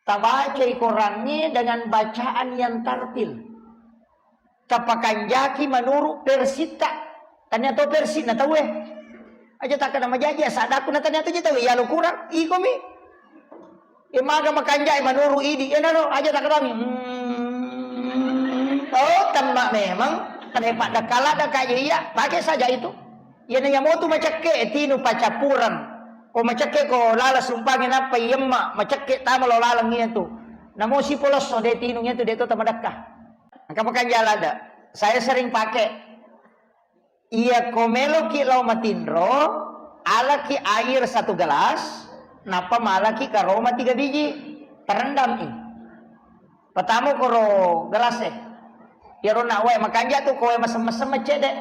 Tabaca Qurannya dengan bacaan yang tartil. Tapakanjaki menurut persita. Tanya to persit na tahu aja tak kena majaja sadaku na tanya to je tahu ya lo kurang iko mi. Imaga makanjai menurut idi. Nano aja tak kena mi. Oh tamak memang. Penepak dakala dakaya iya pakai saja itu. Ya nanya mau tu macake tinu pacapuran. O macake ko lala sumpangin apa yemma macake tama lo lalang itu. Namo si polos so de tinu itu de to tamadakah. Angka makanjala ada. Saya sering pakai. Iya komelo ki lau matindro ala ki air 1 gelas napa malaki karoma 3 biji terendam pertama koro gelas ya rona we makanja tu kowe mesem-mesem cede.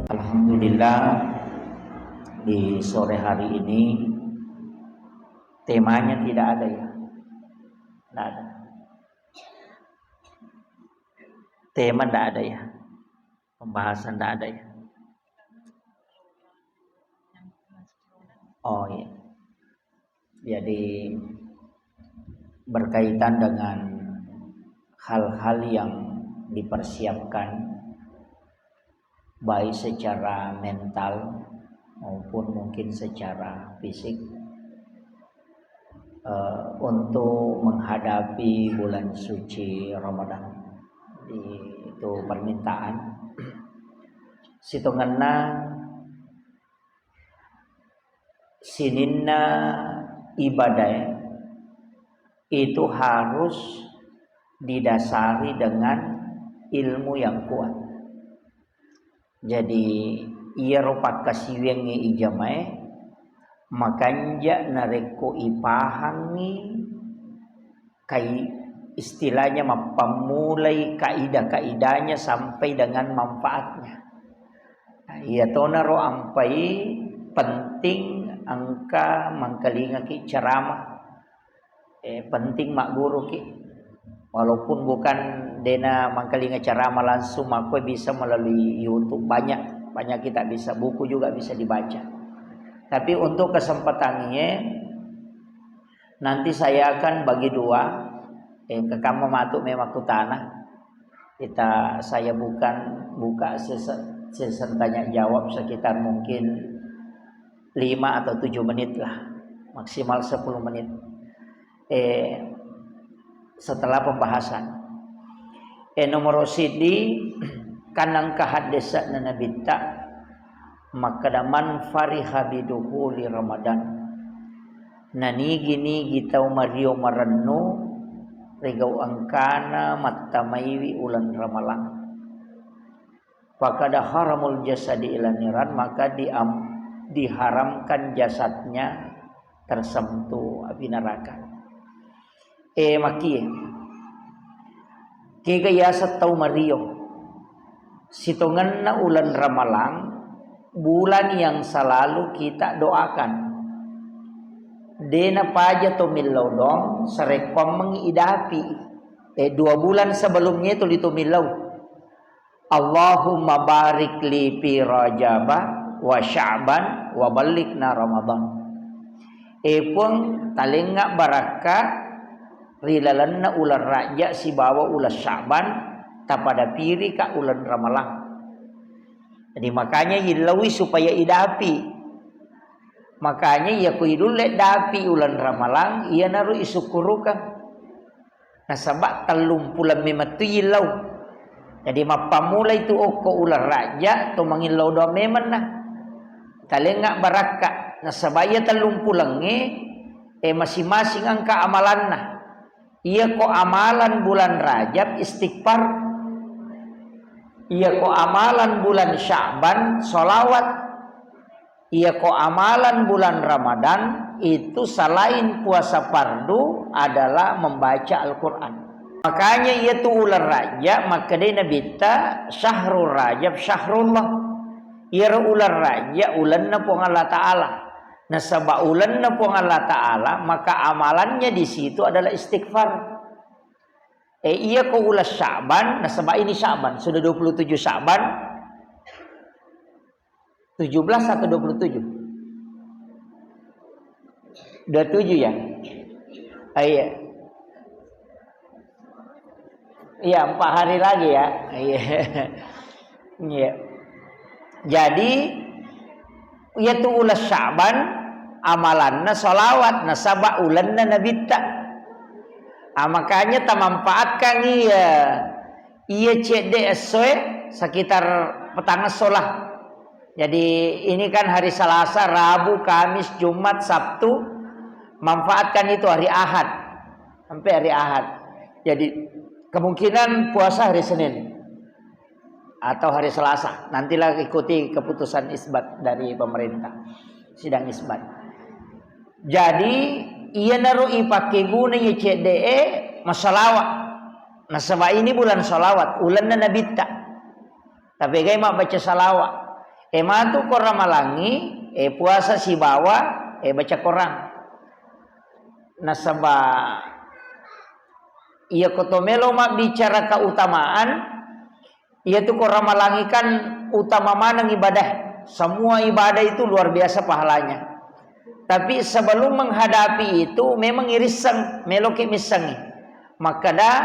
Alhamdulillah di sore hari ini temanya tidak ada ya. Tidak ada. Tema tidak ada ya, pembahasan tidak ada ya. Oh iya, jadi berkaitan dengan hal-hal yang dipersiapkan baik secara mental maupun mungkin secara fisik untuk menghadapi bulan suci Ramadan. Itu permintaan situnganna sininna ibadah itu harus didasari dengan ilmu yang kuat. Jadi ia rupa kasiwengi ijamai makanja nareko ipahangi kai istilahnya memulai kaidah-kaidahnya sampai dengan manfaatnya. Ia tonaro ampai penting angka mangkalingaki ceramah. Penting mak guru ki. Walaupun bukan dena mangkalinga ceramah langsung aku bisa melalui YouTube banyak kita bisa buku juga bisa dibaca. Tapi untuk kesempatannya nanti saya akan bagi 2. Ke kamu matuk memang tanah saya buka sesi tanya jawab sekitar mungkin 5 atau 7 menit lah maksimal 10 menit setelah pembahasan nomor sidi kanang kahadesa nanabita makadaman fariha biduhuli Ramadan nanigi tau mario marennu regau angkana matamaiwi ulan ramalan fakada haramul jasadi ilaniran maka diharamkan jasadnya tersentuh api neraka maki kegayasa tau mario sitonganna ulan ramalang bulan yang selalu kita doakan dena paja to milodong sarekom mengidapi 2 bulan sebelumnya itu milau Allahumma barik li fi Rajaba wa Sya'ban wa balikna Ramadan pun talenga baraka rilalanna ulan raja si bawa ulan Sya'ban tapada piri ka ulan Ramalan. Jadi makanya ilawi supaya idapi. Makanya ia kuidule dapi ulan Ramalang ia naru isukurukan nasabak talumpulan mematu ilau. Jadi mapamula itu oko ulan raja to mangilau do meman nah talenga baraka nasabaya talumpulange masing-masing angka amalan nah ia ko amalan bulan Rajab istighfar ia ko amalan bulan Sya'ban sholawat ia ko amalan bulan Ramadan itu selain puasa fardu adalah membaca Al-Quran. Makanya ia tu ulan raja maka dia nabita syahrul rajab syahrullah. Ia ulan raja ulan na pong Allah Ta'ala. Nasaba ulan na pong Allah Ta'ala maka amalannya di situ adalah istighfar. Ia ko ulan Sya'ban nasaba ini Sya'ban sudah 27 Sya'ban 17 atau 27 27 ya. Iya. Iya, 4 hari lagi ya. Iya. Iya. Jadi yaitu ulas Sya'ban amalanna sholawat nasaba ulanna nabita. Makanya tamanfaatkan iya cede sekitar petang sholah. Jadi ini kan hari Selasa, Rabu, Kamis, Jumat, Sabtu. Manfaatkan itu hari Ahad sampai hari Ahad. Jadi kemungkinan puasa hari Senin atau hari Selasa. Nantilah ikuti keputusan isbat dari pemerintah, sidang isbat. Jadi ia narui pakai guna ya CDE masalawat. Nasaba ini bulan salawat, ulanna nabita. Tapi gay mak baca salawat. Matu korang malangi, puasa si bawa, baca Quran. Nasaba ia kotomelo mak bicara keutamaan, ia tu korang malangikan utama mana ibadah. Semua ibadah itu luar biasa pahalanya. Tapi sebelum menghadapi itu memang irisang meloki misangi. Maka dah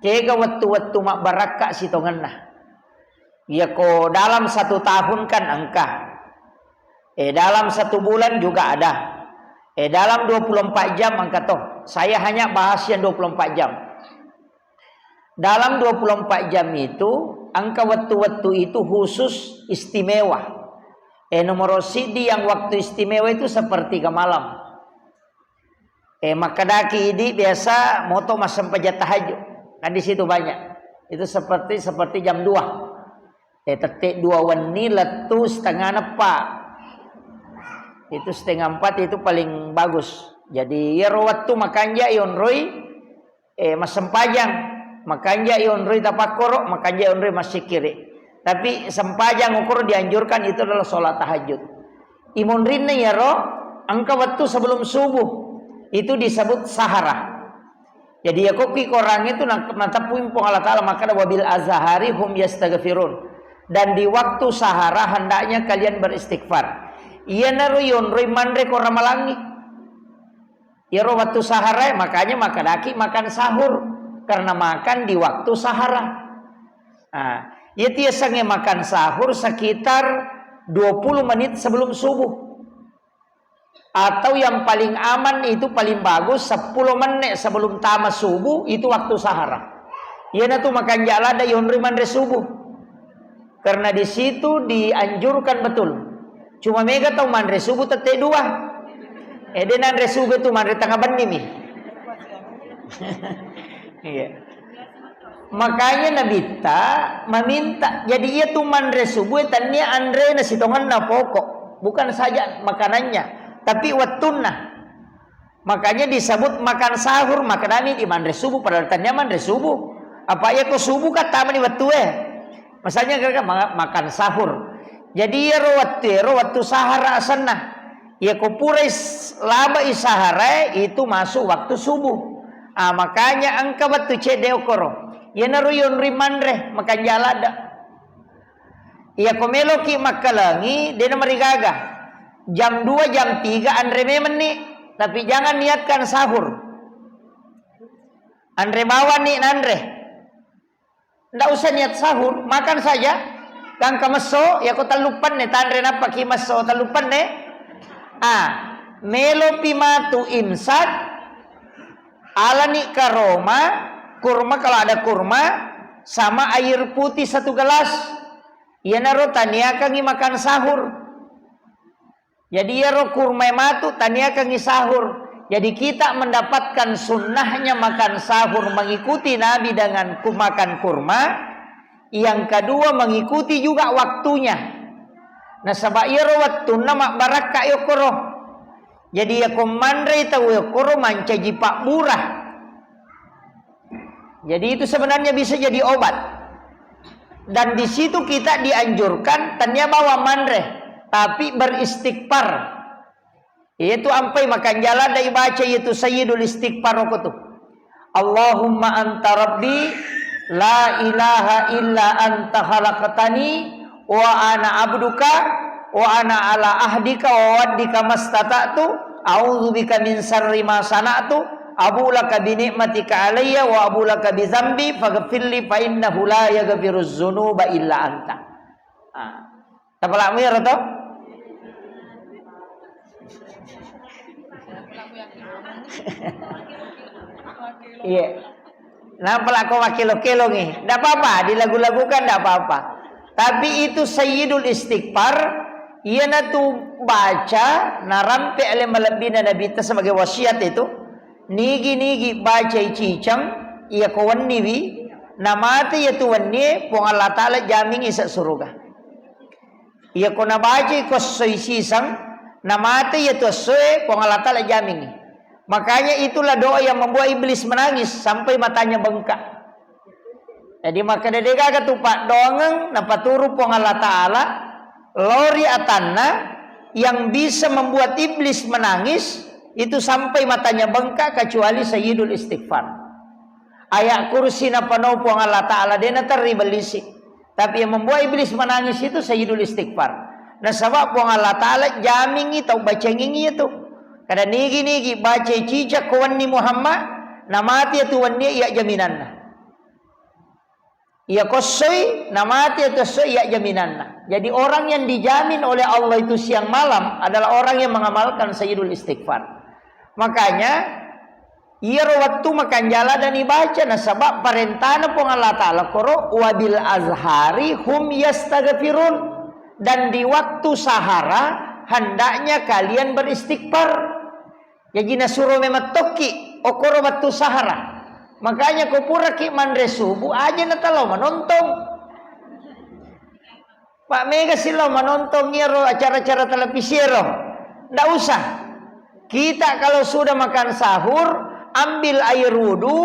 kega waktu-waktu mak barakah si tonganna. Ya ko dalam 1 tahun kan angka. Dalam 1 bulan juga ada. Dalam 24 jam angka toh. Saya hanya bahas yang 24 jam. Dalam 24 jam itu angka waktu-waktu itu khusus istimewa. Nomor sidi yang waktu istimewa itu sepertiga malam. Maka daki ini biasa moto mas sampai tahajud. Kan di situ banyak. Itu seperti jam 2. Tetek 2 wani letu setengah 4. Itu setengah 4 itu paling bagus. Jadi ya waktu makanya ionroi mas sempajang. Makanya ionroi tapakoro, makanya ionroi masih kiri. Tapi sempajang ukur dianjurkan itu adalah sholat tahajud. Imun rinne ya roh, angka waktu sebelum subuh itu disebut sahara. Jadi ya kopi korang itu natapuin pun Allah Ta'ala maka wabil azhari hum yastaghfirun. Dan di waktu sahara hendaknya kalian beristighfar. Iya naru yonroi mandre korang malangi. Ya roh waktu sahara makanya makadaki makan sahur karena makan di waktu sahara. Ya tiasanya makan sahur sekitar 20 menit sebelum subuh. Atau yang paling aman itu paling bagus 10 menit sebelum tamat subuh itu waktu sahara. Ya na tu makan jalada yonri mandre subuh. Karena di situ dianjurkan betul. Cuma mega tau mandre subuh tete 2. Denandre subuh tu mandre tengah benih nih. Iya. Makanya Nabi meminta. Jadi ia tu mandre subuh tanya andre nasi tongan na pokok. Bukan saja makanannya, tapi watunna. Makanya disebut makan sahur makanani di mandre subuh padahal tanya mandre subuh. Apa ya ko subuh kata mani watu Masanya kakak makan sahur. Jadi ya waktu sahara sana. Ya ko purais laba isahara itu masuk waktu subuh. Makanya angka waktu cedeo koro. Ya naruyon rimandre makan jalada. Ya komelo ki makalangi dia marigaga. Jam 2 jam 3 andre memen nih. Tapi jangan niatkan sahur. Andre bawa nih andre. Ndak usah niat sahur, makan saja. Kang kameso ya ko talupan nih tandre napa ki maso talupan nih. Melo pimatu imsak alani karoma kurma kalau ada kurma sama air putih 1 gelas. Ya naro tania kangi makan sahur. Jadi ya ro kurma matu tania kangi sahur. Jadi kita mendapatkan sunnahnya makan sahur mengikuti Nabi dengan makan kurma. Yang kedua mengikuti juga waktunya. Nah sabairo waktu nama barakah yokoro. Jadi ya komandre tahu yokoro mancaji pak murah. Jadi itu sebenarnya bisa jadi obat. Dan di situ kita dianjurkan tanya bawa mandre, tapi beristighfar. Yaitu ampai makan jalan dari baca yaitu sayyidul istighfar itu. Allahumma anta rabbi la ilaha illa anta khalaqtani wa ana abduka wa ana ala ahdika wa waddika mastata'tu a'udzubika min syarri ma sana'tu, abu laka bi ni'matika alayya wa abu laka bi dzambi faghfirli fa innahu la yaghfiruz dzunuba illa anta. Tapalak mir to? Iya. Nah, pelako wakil-wakil nih. Enggak apa-apa, dilagu-lagukan enggak apa-apa. Tapi itu sayyidul istighfar, ia tu baca narampe ale malabina nabi ta sebagai wasiat itu. Nigi baca cicang ia kawan niwi namate ya tuwanni pong Allah taala jamin isa surga. Ia kona baca ko sisang namate ya tu soe pong Allah taala jamin. Makanya itulah doa yang membuat iblis menangis sampai matanya bengkak. Jadi maka dedega katupak dongeng napaturu pong Allah taala lori atanna yang bisa membuat iblis menangis itu sampai matanya bengkak kecuali sayyidul istighfar. Ayat kursi na panopo ang Allah Ta'ala dena terribelisi. Tapi yang membuat iblis menangis itu sayyidul istighfar. Nah sebab po ang Allah Ta'ala jamingi tau bacengingi itu. Kada nigi baca cicak kawan ni Muhammad namati itu wanni iya jaminanna. Ia kosoi namati itu soi iya jaminanna. Jadi orang yang dijamin oleh Allah itu siang malam adalah orang yang mengamalkan sayyidul istighfar. Makanya ia waktu makan jala dan dibaca nah sebab perintahna pun Allah Ta'ala koro wabil azhari hum yastaghfirun, dan di waktu sahara hendaknya kalian beristighfar. Jadi nasuruh mematoki okoro waktu sahara. Makanya kau pura ki mandre subuh aja na talo menonton. Pak Mega silau menonton ngiro acara-acara televisi roh. Ndak usah. Kita kalau sudah makan sahur, ambil air wudu.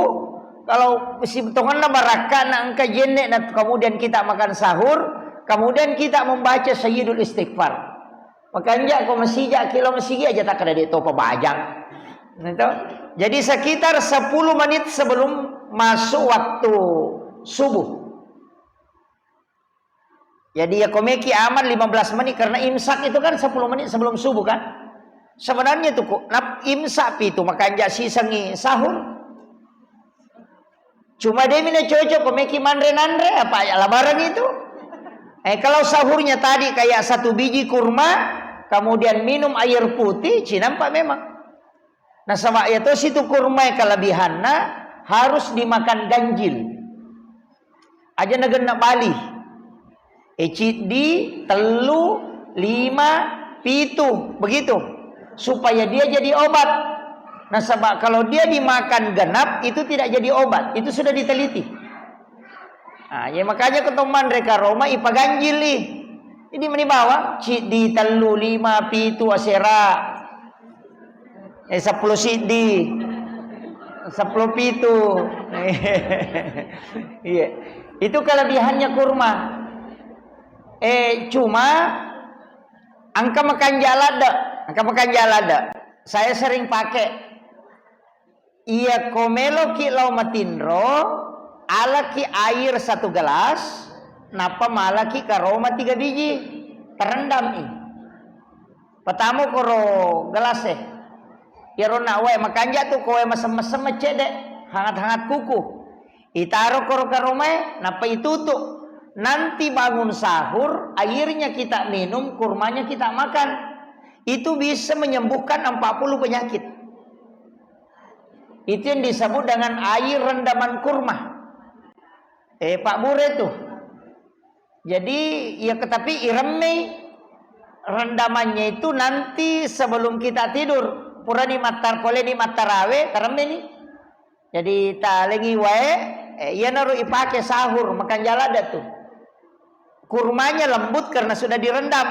Kalau si betongan baraka na angka jenek na kemudian kita makan sahur, kemudian kita membaca sayyidul istighfar. Makanya kau masih kilo masih aja tak ada di topa bajang. Gitu. Jadi sekitar 10 menit sebelum masuk waktu subuh. Jadi ya komeki aman 15 menit karena imsak itu kan 10 menit sebelum subuh kan. Sebenarnya itu kok imsak itu makan jasi sengi sahur. Cuma dia mina cocok komeki mandre-nandre apa ya lebaran itu. Kalau sahurnya tadi kayak 1 biji kurma, kemudian minum air putih, nampak memang. Nah sama itu situ kurma kelebihannya harus dimakan ganjil. Aja negena Bali. Di telu 5 pitu begitu supaya dia jadi obat. Nah sebab kalau dia dimakan genap itu tidak jadi obat, itu sudah diteliti. Nah, ya makanya ketemuan mereka Roma ipa ganjil nih. Ini menibawa di telu 5 pitu asera. 10 sidi 10 pitu. Iya. Itu kelebihannya kurma. Cuma angka makan jalada. Saya sering pakai. Iya komelo ki lau matindro ala ki air 1 gelas, napa malah ki karoma 3 biji terendam i. Pertama koro gelas Irona wae makanja tu kowe mesem-mesem cedek hangat-hangat kuku. Itaro koro karoma napa itutup. Nanti bangun sahur airnya kita minum, kurmanya kita makan. Itu bisa menyembuhkan 40 penyakit. Itu yang disebut dengan air rendaman kurma. Pak Bure tuh. Jadi ya tetapi iremei rendamannya itu nanti sebelum kita tidur. Pura di matar kole di matarawe teremei nih. Jadi talengi wae ia naruh ipake sahur makan jalada tuh. Kurmanya lembut karena sudah direndam.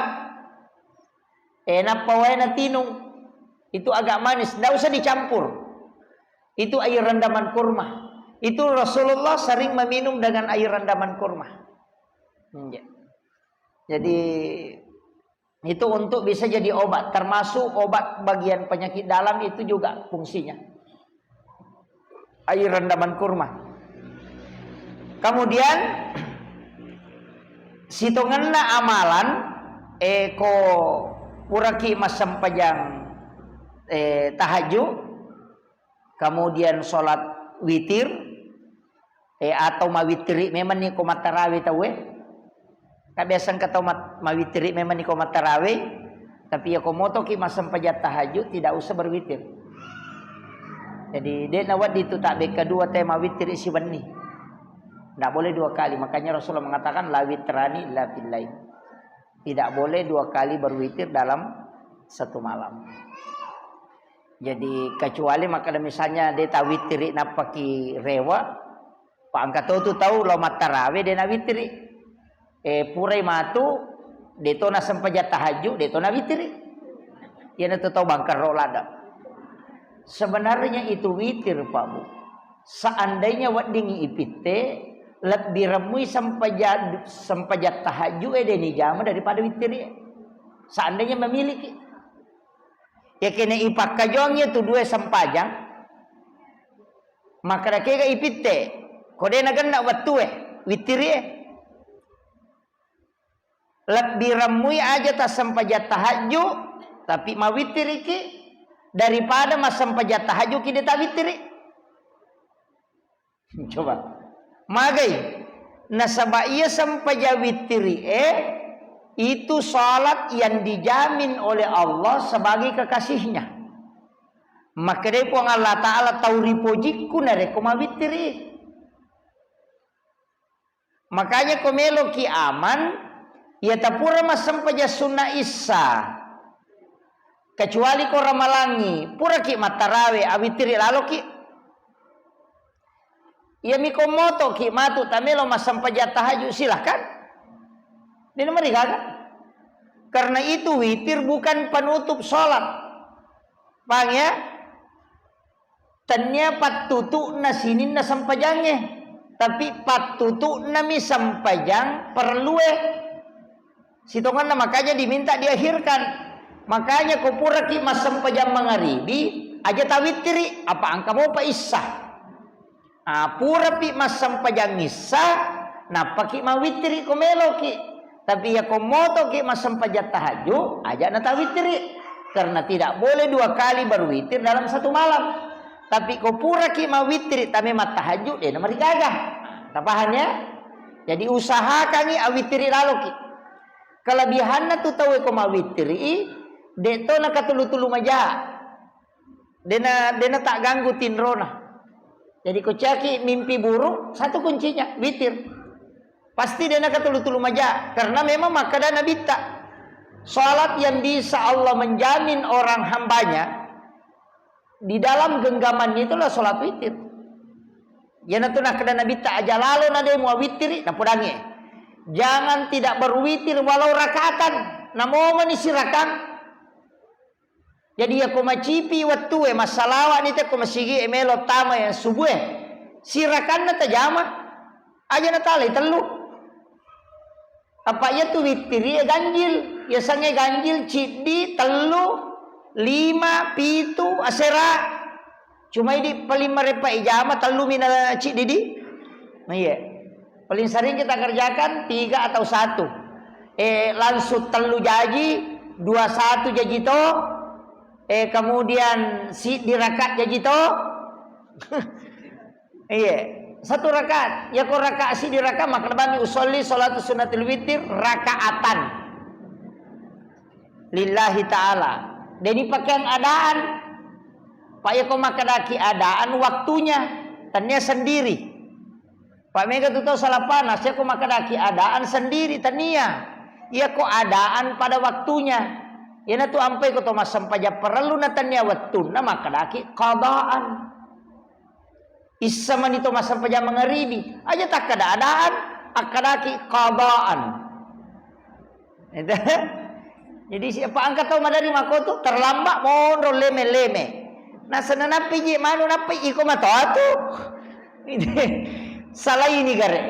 Enak wae na tinung. Itu agak manis, enggak usah dicampur. Itu air rendaman kurma. Itu Rasulullah sering meminum dengan air rendaman kurma. Jadi itu untuk bisa jadi obat, termasuk obat bagian penyakit dalam itu juga fungsinya. Air rendaman kurma. Kemudian sitonganna amalan eko puraki masam pajang tahajud, kemudian sholat witir, atau mawitri memang ni ko matarawih tahu kabiasaan kata mawitri memang ni ko matarawih, tapi ya komoto ki masam pajat tahajud tidak usah berwitir. Jadi dia nawat itu tak beka dua tema witir isi bani. Tidak boleh dua kali. Makanya Rasulullah mengatakan la witrani la fil lail. Tidak boleh dua kali berwitir dalam satu malam. Jadi kecuali maka misalnya dia tak witiri napaki rewa, Pak angkat tu tahu lo matarawih dia nak witiri. Purai matu dia tu nak sempajat tahajud dia tu nak witiri. Ia nak tahu bangkar rolada. Sebenarnya itu witir Pak Bu. Seandainya wadingi ipite lebih remui sempajat tahajud deni jama daripada witir. Seandainya memiliki. Ya kena ipak kajongnya tu dua sempajang. Maka dah kira ipite. Kode nak nak waktu witir lebih remui aja tak sempajat tahajud tapi ma witir iki daripada masam pajat tahajud kita tak witir. Coba. Magai nasaba ia sampaja witir itu salat yang dijamin oleh Allah sebagai kekasihnya. Maka dia pun Allah Ta'ala tahu ripojiku nare koma witir. Makanya komelo ki aman ya tapura masam paja sunnah isa. Kecuali kau ramalangi, pura ki matarawe awitiri lalu ki. Ya mikomoto ki matu tamelo masam pajat tahajud silahkan. Di nomor kan? Karena itu witir bukan penutup sholat. Paham ya? Tanya patutu na sinin na sampajangnya. Tapi patutu na mi sampajang perlu sitongan na makanya diminta diakhirkan. Makanya kau pura ki masam pajam mangaribi aja tawitiri apa angka mau pa isah. Pura pi masam pajam isah napa ki mawitiri ko melo ki. Tapi ya kau moto ki masam pajat tahajud aja na tawitiri karena tidak boleh dua kali berwitir dalam satu malam. Tapi kau pura ki mawitiri tapi mat tahajud dia nomor gagah. Tapahannya? Jadi usahakan ni awitiri lalu ki. Kelebihannya tu tahu ko mawitiri deto na katulu-tulu maja. Dena tak ganggu tinrona. Jadi kocaki mimpi buruk, satu kuncinya witir. Pasti dena katulu-tulu maja karena memang maka dana bita. Salat yang bisa Allah menjamin orang hambanya di dalam genggamannya itulah salat witir. Yana tu nak kadana bita aja lalu na demo witir na pudangi. Jangan tidak berwitir walau rakaatan. Namo manisirakan. Jadi aku macipi waktu masalah ni tak masigi emelo tama yang subuh sirakan na tajama aja na tali telu apa ya tu witiri ganjil ya sange ganjil cidi telu 5 pitu asera cuma ini paling merepa ijama telu mina cidi di nah iya paling sering kita kerjakan 3 atau 1 langsung telu jaji 21 jaji to kemudian si dirakat jadi to. Iya, satu rakaat. Ya kau rakaat si dirakat maka bami usolli salatu sunnatul witir rakaatan. Lillahi ta'ala. Jadi pakaian adaan. Pak ya kau makadaki adaan waktunya. Tanya sendiri. Pak mega tu tahu salah panas. Ya kau makadaki adaan sendiri tania. Ya kau adaan pada waktunya. Yana tu ampai ko to masampaja perlu natanya waktu na makadaki qadaan. Isa man itu masampaja mengeribi aja tak keadaan akadaki qadaan. Jadi siapa angkat tahu madari makotu terlambat mondro leme-leme. Nah sanana piji manu napi iko matatu. Salah ini gare.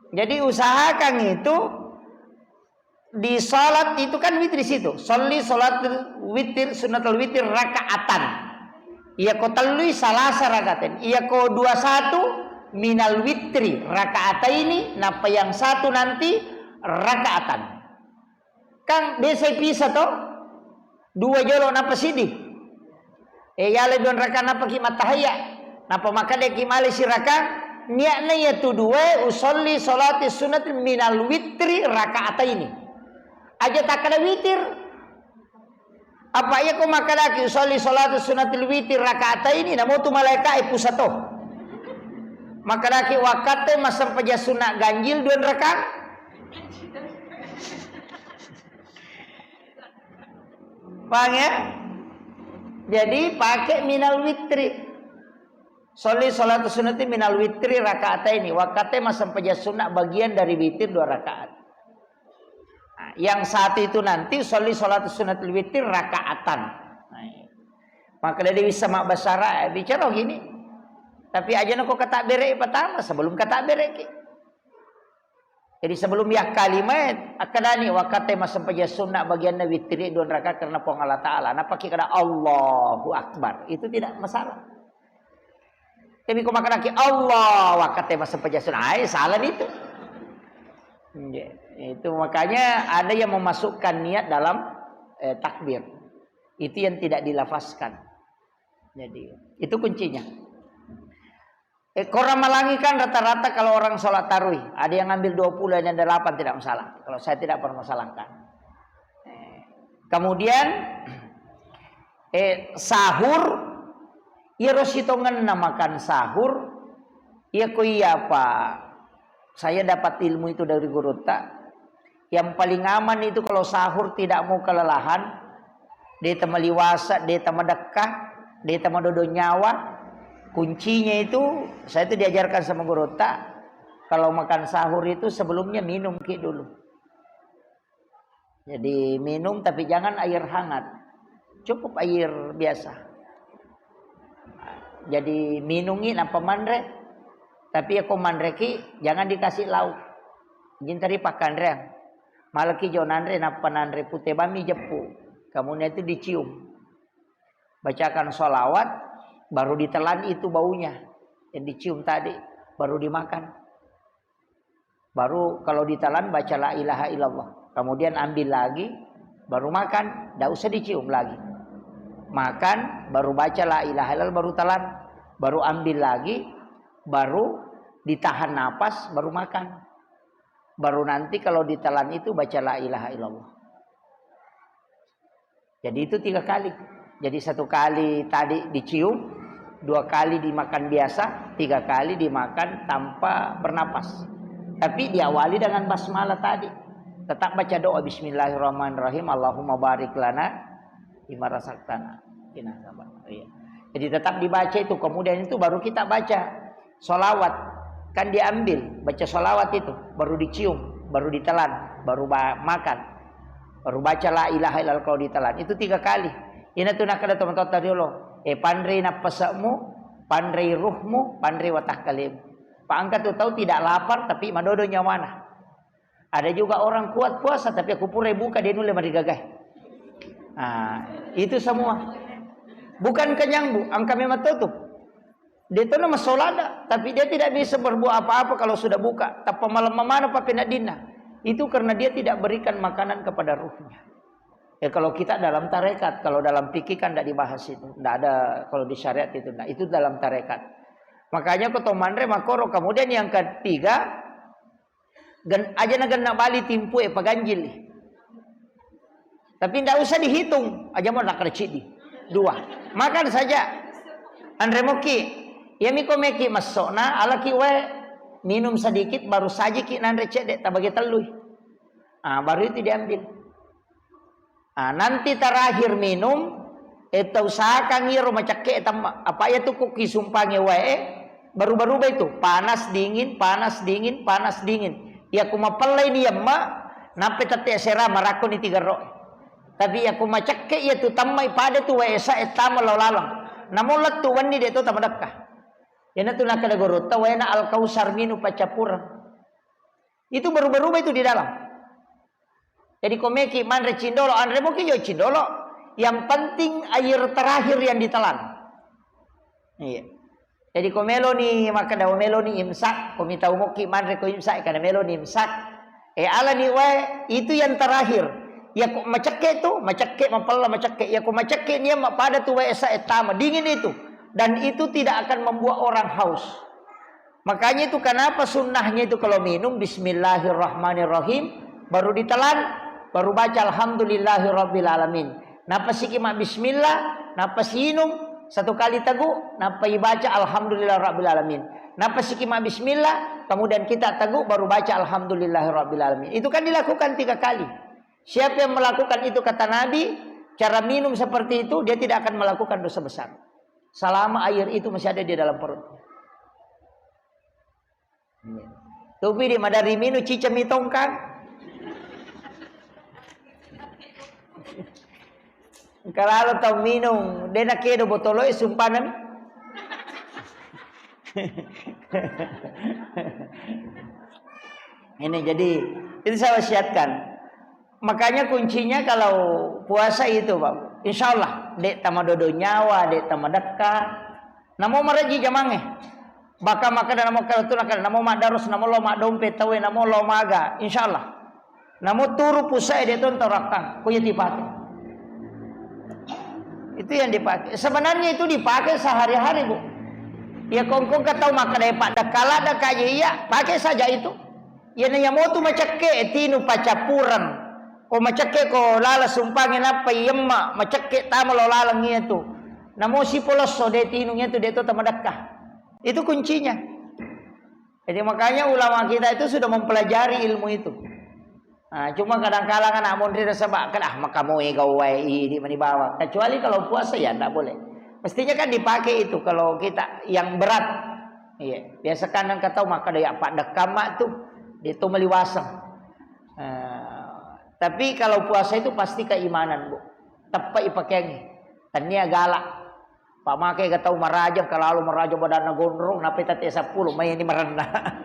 Jadi usahakan itu di salat itu kan witir di situ. Sholli salat witir sunnatul witir rakaatan. Iya ko talui salasa rakaatin. Iya ko 21 minal witri rakaataini napa yang satu nanti rakaatan. Kan desa pisah toh. 2 jolo napa sidi. Ya le don raka napa ki matahaya. Napa maka de ki mali siraka niatna ya tu dua usolli salati sunat minal witri rakaataini. Aja tak ada witir. Apa ya ko makadaki usolli salati sunatil witri rakaataini namo tu malaikat pusato. Makadaki wakate masam paja sunat ganjil 2 rakaat. Paham ya? Jadi pakai minal witri. Sholli sholatu sunnati minal witri rakaataini. Wakate masam paja sunat bagian dari witir 2 rakaat. Nah, yang saat itu nanti sholli sholatu sunnatil witri rakaatan. Nah, maka dia bisa mak basara bicara gini. Tapi aja nak kata berek pertama sebelum kata berek. Jadi sebelum ya kalimat akadani wakate masam paja sunat bagian dari witri 2 rakaat karena pong Allah Taala. Napa kita Allahu Akbar itu tidak masalah. Tapi kau makan lagi Allah wakate masa pajasun, salah itu. Itu makanya ada yang memasukkan niat dalam takbir. Itu yang tidak dilafazkan. Jadi itu kuncinya. Korang Malangi kan rata-rata kalau orang sholat tarawih ada yang ngambil 20 dan 8 tidak masalah. Kalau saya tidak permasalahkan. Kemudian sahur. Ya rositongan namakan sahur. Ya koi apa? Saya dapat ilmu itu dari guru tak. Yang paling aman itu kalau sahur tidak mau kelelahan. Dia temaliwasa, dia temadekah, dia temadodo nyawa. Kuncinya itu saya itu diajarkan sama guru tak. Kalau makan sahur itu sebelumnya minum dulu. Jadi minum tapi jangan air hangat. Cukup air biasa. Jadi minungin apa mandre, tapi aku mandre ki jangan dikasih lauk. Jintari pakan re, malaki jonandre napa nandre putih bami jepu. Kemudian itu dicium, bacakan sholawat, baru ditelan itu baunya yang dicium tadi, baru dimakan. Baru kalau ditelan baca la ilaha illallah, kemudian ambil lagi, baru makan, tidak usah dicium lagi. Makan, baru baca la ilaha illallah, baru telan, baru ambil lagi, baru ditahan napas, baru makan. Baru nanti kalau ditelan itu baca la ilaha illallah. Jadi itu 3 kali. Jadi 1 kali tadi dicium, 2 kali dimakan biasa, 3 kali dimakan tanpa bernapas. Tapi diawali dengan basmalah tadi. Tetap baca doa bismillahirrahmanirrahim, Allahumma barik lana bima razaqtana. Iya. Jadi tetap dibaca itu. Kemudian itu baru kita baca sholawat. Kan diambil baca sholawat itu, baru dicium, baru ditelan, baru makan, baru baca la ilaha illallah kalau ditelan. Itu 3 kali. Ini tuh nak ada teman-teman tadi lo. Pandri napasakmu, pandri ruhmu, pandri watah kalim. Pak Angkat tuh tahu tidak lapar tapi madodonya mana. Ada juga orang kuat puasa tapi aku pura buka dia nulis mari gagah. Nah, itu semua. Bukan kenyang bu, angka memang tutup. Dia itu nama solada, tapi dia tidak bisa berbuat apa-apa kalau sudah buka. Tapi malam mana apa penadina? Itu karena dia tidak berikan makanan kepada ruhnya. Ya kalau kita dalam tarekat, kalau dalam fikih kan tidak dibahas itu, tidak ada kalau di syariat itu, nah itu dalam tarekat. Makanya kotomandre makoro. Kemudian yang ketiga, aja nak bali timpu paganjil. Tapi tidak usah dihitung, aja mau nak recidi. 2, makan saja. Andre moki, ya miko meki masokna, ala ki we minum sedikit baru saja ki nandre cedek tabagi telui. Baru itu diambil. Nanti terakhir minum, itu usahakan ngiro macake apa ya tuh kuki sumpange we, baru-baru itu panas dingin, panas dingin, panas dingin. Ya kuma pelai dia mak, nape tete sera marakon ni 3 roh. Tapi aku macak ke ia tu tamai pada tu waesa etama lalang. Namun letu wani dia tu tamadakah. Yana tu nak ada gorota wana al kausar minu pacapura. Itu baru-baru itu di dalam. Jadi komeki manre cindolo andre moki yo cindolo. Yang penting air terakhir yang ditelan. Iya. Jadi komelo ni maka daw melo ni imsak, komita umoki manre ko imsak kana melo ni imsak. Ala ni wa itu yang terakhir. Ya kok macake tu, macake mapalla macake. Ya kok macake dia pada tu esa etama dingin itu. Dan itu tidak akan membuat orang haus. Makanya itu kenapa sunnahnya itu kalau minum bismillahirrahmanirrahim baru ditelan, baru baca alhamdulillahirabbil alamin. Napa sih mak bismillah, napa sinum satu kali teguk, napa baca alhamdulillahirabbil alamin. Napa sih mak bismillah, kemudian kita teguk baru baca alhamdulillahirabbil alamin. Itu kan dilakukan 3 kali. Siapa yang melakukan itu kata Nabi, cara minum seperti itu dia tidak akan melakukan dosa besar. Selama air itu masih ada di dalam perut. Tapi di madari minum cica mitongkan. Kalau tahu minum, dia nak kedo botoloi sumpanan. Ini jadi itu saya wasiatkan. Makanya kuncinya kalau puasa itu, Pak. Insyaallah dek tama dodo nyawa, dek tama dekat. Namo maraji jamange. Baka maka dan namo kartu nakal, namo madarus, namo lo mak dompet tawe, namo lo maga. Insyaallah. Namo turu pusai dia tuh torakan, punya dipakai. Itu yang dipakai. Sebenarnya itu dipakai sehari-hari, Bu. Ya kongkong katau maka dai pak dakala dakaya iya, pakai saja itu. Ya nanya mau tu macake tinu pacapuran. Ko macake ko lala sumpangin apa yemma macake tama lo lalang itu. Namo si polos so de tinu itu de to tamadakah. Itu kuncinya. Jadi makanya ulama kita itu sudah mempelajari ilmu itu. Nah, cuma kadang-kadang kan amun dia sebab kan maka mau gawai di mana bawa. Kecuali kalau puasa ya enggak boleh. Mestinya kan dipakai itu kalau kita yang berat. Iya, biasa kadang kata maka dia pak dekama tuh dia tuh meliwasang. Tapi kalau puasa itu pasti keimanan, Bu. Tepai pakaiannya. Tania galak. Pak makai kata marajab kalau marajab badan gondrong nape tati 10 main ini merendah.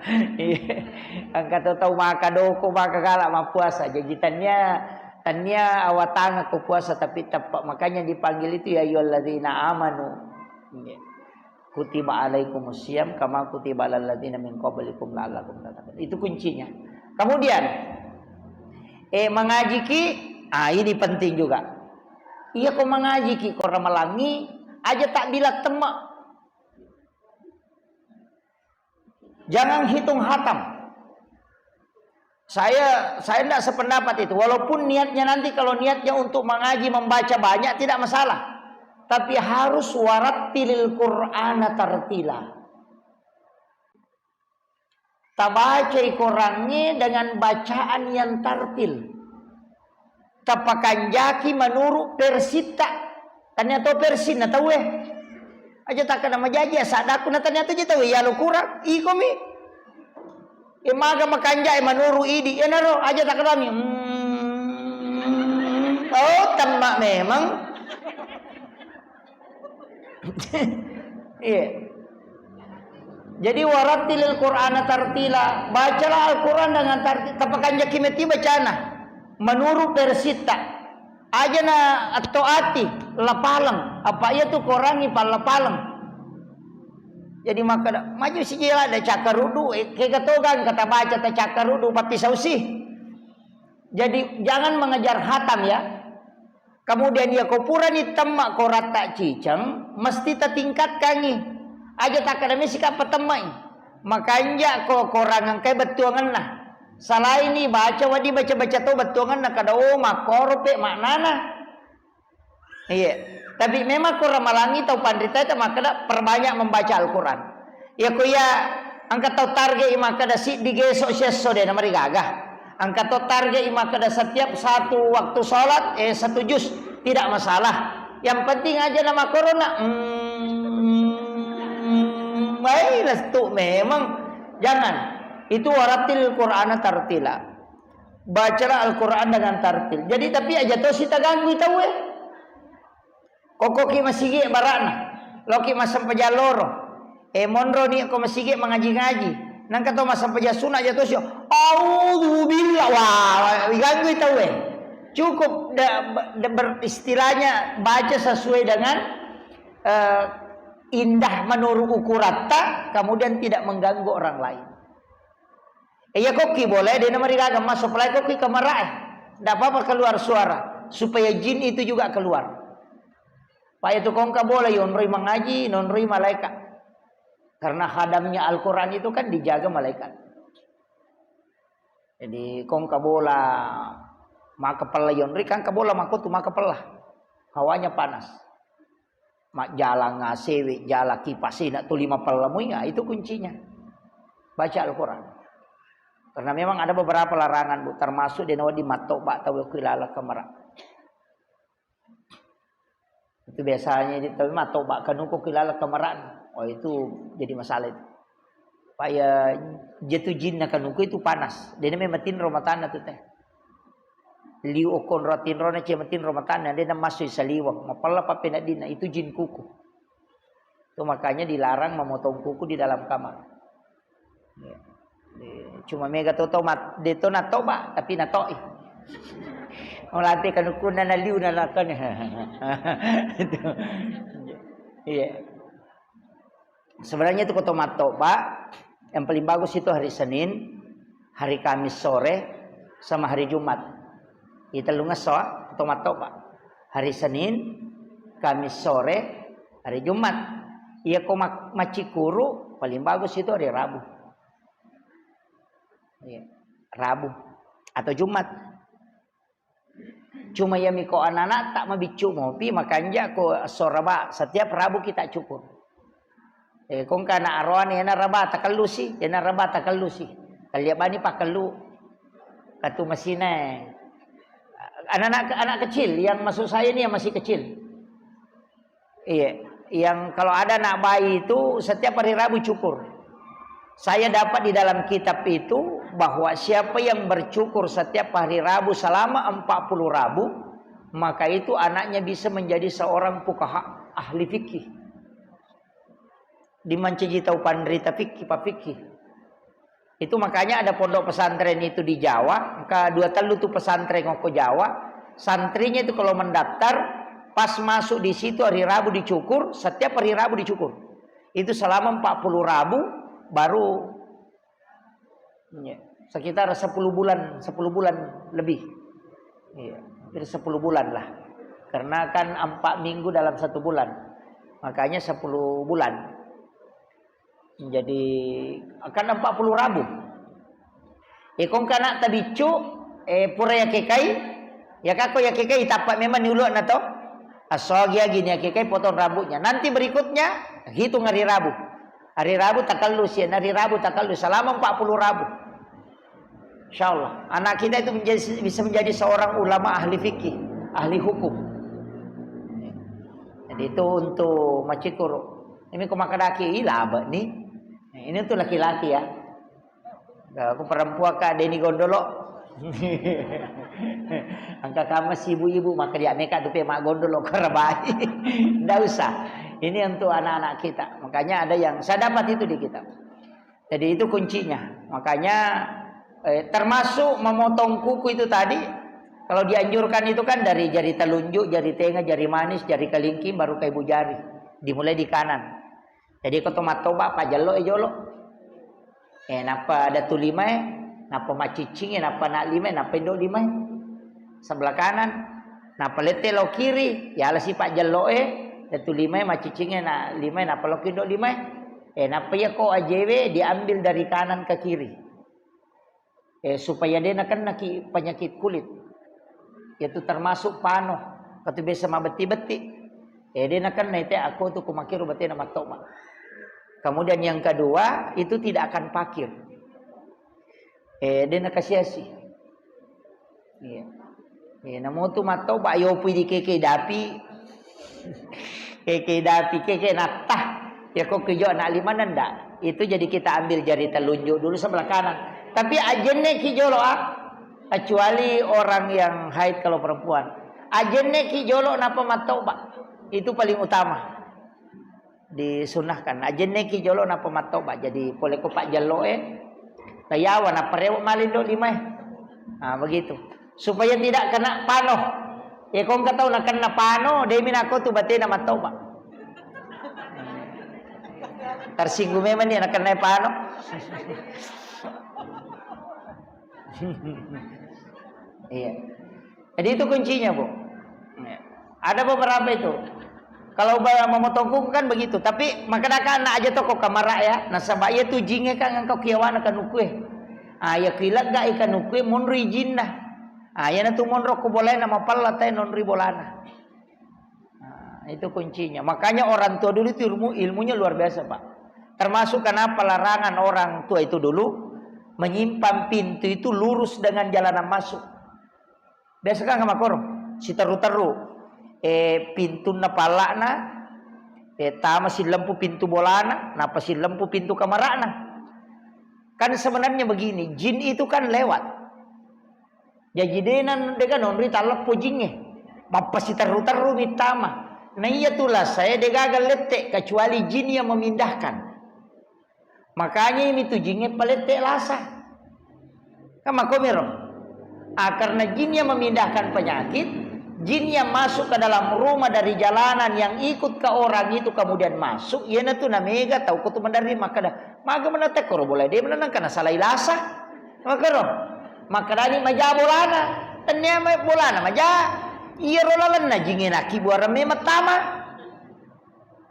Angkat tahu maka doko maka galak mah puasa. Jadi tania awatanga ku puasa tapi tepak makanya dipanggil itu ya ayyuhalladzina amanu. Kutiba alaikumusiyam kama kutiba alal ladzina min qablikum la'allakum tattaqun. Itu kuncinya. Kemudian mengaji ki, ini penting juga. Iya kau mengaji ki kau ramalangi aja tak bila temak. Jangan hitung hatam. Saya tidak sependapat itu. Walaupun niatnya nanti kalau niatnya untuk mengaji membaca banyak tidak masalah. Tapi harus warattilil Qur'ana tartila. Tabaca Qur'annya dengan bacaan yang tartil. Tapakan jaki menurut persita. Ternyata persin na tahu aja tak kena majaji sadaku na ternyata je tahu ya lu kurang ikomi. Imaga makanja menurut idi enaro aja tak kena Oh tamak memang. Iya. Jadi warattilil Qur'ana tartila, bacalah Al-Qur'an dengan tartil. Tapakan jakimeti bacana menurut persita. Aja na atau ati lapalang apa ya tuh korangi palapalang. Jadi maka maju si jela ada cakarudu kayak katogan kata baca ta cakarudu pati sausi. Jadi jangan mengejar hatam ya. Kemudian ya kopuran hitam mak korat tak cicang mesti tertingkatkan ni. Aja tak ada misi apa temai. Makanya kok korangan kayak betuangan lah. Salah ini baca wadi baca tuh betuangan nak kada makorope maknana. Iya. Tapi memang kurang malangi tau pandita itu maka perbanyak membaca Al-Quran. Ya kuya angkat tau target maka ada si digesok seso deh namari gagah. Angkat tau target maka ada setiap satu waktu sholat 1 juz tidak masalah. Yang penting aja nama corona. Baiklah tuh memang jangan. Itu warattil Qur'ana tartila. Bacalah Al-Qur'an dengan tartil. Jadi tapi aja tuh si taganggu tahu Kokoki masigi barana. Loki masam pajaloro. Monro ni ko masigi mengaji-ngaji. Nang kato masam pajasuna aja tuh si. Auzubillah. Wah, ganggu tahu Cukup beristilahnya baca sesuai dengan indah menurut ukuran kemudian tidak mengganggu orang lain. Iya koki boleh dia nama rigaga masuk lagi koki kemarai. Tidak apa-apa keluar suara, supaya jin itu juga keluar. Pak itu kongka boleh yonroi mengaji, nonroi malaikat. Karena hadamnya Al-Quran itu kan dijaga malaikat. Jadi kongka bola maka pala yonroi kan kabola makutu maka pala. Hawanya panas. Mak jala ngasewi, jala kipas nak tu 5 palamu ya, itu kuncinya. Baca Al-Quran. Karena memang ada beberapa larangan Bu, termasuk di nawadi matoba atau kilala kamera. Itu biasanya di tapi matoba kanuko kilala kamaraan. Oh itu jadi masalah itu. Supaya jatuh jin kanuko itu panas. Dia mematin romatana tu teh. Liu okon rotin rona cematin romatana dia masuk saliwang. Mapala papena dina itu jin kuku. Itu makanya dilarang memotong kuku di dalam kamar. Ya. Cuma mega tomat deto na toba tapi na toi. Melatih kanukuna na liu na lakan. Itu. Iya. Sebenarnya itu tomat toba yang paling bagus itu hari Senin, hari Kamis sore, sama hari Jumat. Kita lu ngeso tomat toba. Hari Senin, Kamis sore, hari Jumat. Iya kok macikuru paling bagus itu hari Rabu. Iya. Rabu atau Jumat. Cuma ya miko anak-anak tak mabicu mopi makanya ko soraba setiap Rabu kita cukur. Kung kana aroan ya na raba takalusi, ya na raba takalusi. Kaliabani pakalu. Katu masina. Anak kecil yang masuk saya ini yang masih kecil. Iya, yang kalau ada anak bayi itu setiap hari Rabu cukur. Saya dapat di dalam kitab itu bahwa siapa yang bercukur setiap hari Rabu selama 40 Rabu, maka itu anaknya bisa menjadi seorang fuqaha ahli fikih. Dimanci tahu pandrita fikih, pak fikih. Itu makanya ada pondok pesantren itu di Jawa, maka 2 telu tuh pesantren ngoko Jawa, santrinya itu kalau mendaftar pas masuk di situ hari Rabu dicukur, setiap hari Rabu dicukur. Itu selama 40 Rabu baru ya, sekitar 10 bulan lebih. Iya, jadi 10 bulan lah. Karena kan 4 minggu dalam 1 bulan. Makanya 10 bulan. Jadi akan 40 Rabu. Kong kana tabicu pura ya kekai ya kako ya kekai tapak memang niuluan atau asogia gini ya kekai potong rambutnya. Nanti berikutnya hitung hari Rabu. Hari Rabu takallus ya, hari Rabu takallus selama 40 Rabu. Insyaallah anak kita itu bisa menjadi seorang ulama ahli fikih, ahli hukum. Jadi itu untuk macikur. Ini kumakadaki ilaba nih. Ini untuk laki-laki ya. Aku perempuan Kak Deni Gondolo. Angka kamu si ibu-ibu maka dia mereka tuh mak gondolo kerabai. Nggak usah. Ini untuk anak-anak kita. Makanya ada yang saya dapat itu di kitab. Jadi itu kuncinya. Makanya termasuk memotong kuku itu tadi. Kalau dianjurkan itu kan dari jari telunjuk, jari tengah, jari manis, jari kelingking, baru ke ibu jari. Dimulai di kanan. Jadi kau tomat toba apa jalo jolo. Napa ada tu lima napa macicing napa nak lima napa indo lima sebelah kanan. Napa lete lo kiri ya ala si pak jalo Datu lima macicingnya nak lima napa lo kindo lima napa ya ko ajw diambil dari kanan ke kiri supaya dia nak penyakit kulit yaitu termasuk pano katu biasa mabeti-beti dia nak nete aku tuh kumakir beti nama toma. Kemudian yang kedua itu tidak akan pakir dia nak kasiasi namo tu matau ba yo pi di keke dapi keke natah ya kok kijo nak lima nanda itu jadi kita ambil jari telunjuk dulu sebelah kanan tapi ajenne kijolo kecuali orang yang haid kalau perempuan ajenne kijolo napa matau ba itu paling utama disunahkan ajenne kijolo napa matau ba jadi boleh ko pak jaloe tayawan apa rewok malindo lima begitu supaya tidak kena pano. Kung kataw na kena pano, demi na ako tu bati na matoba. Tersinggung memang dia nak kena pano. Iya. Jadi itu kuncinya, Bu. Ada beberapa itu. Kalau memotong kuku kan begitu, tapi makanya anak aja toko kamar ya. Nah sabak ya tu jinge kan engkau kiawana kan ukue. Ya kilat gak ikan ukue monri jin dah. Ya na tu monro ko boleh nama palla tay nonri bolana. Itu kuncinya. Makanya orang tua dulu itu ilmunya luar biasa, Pak. Termasuk kenapa larangan orang tua itu dulu menyimpan pintu itu lurus dengan jalanan masuk. Biasa kan sama korong, si teru-teru. Pintu na palakna, ta masih lampu pintu bolana, napa si lampu pintu kamarana. Kan sebenarnya begini, jin itu kan lewat. Jadi denan dengan nonri talak pojingnya, bapak si teru-teru mitama. Nah iya itulah saya degagal letek kecuali jin yang memindahkan. Makanya ini tuh jinnya paletek lasa. Kama komero. Karena jin yang memindahkan penyakit, jin yang masuk ke dalam rumah dari jalanan yang ikut ke orang itu kemudian masuk, ia na tu na mega tahu kutu mandari maka dah maga menata koro boleh dia menang karena salah ilasa. Maka dari maja bolana, tanya bolana maja. Iya rolalan na jingin aki buara memat tama.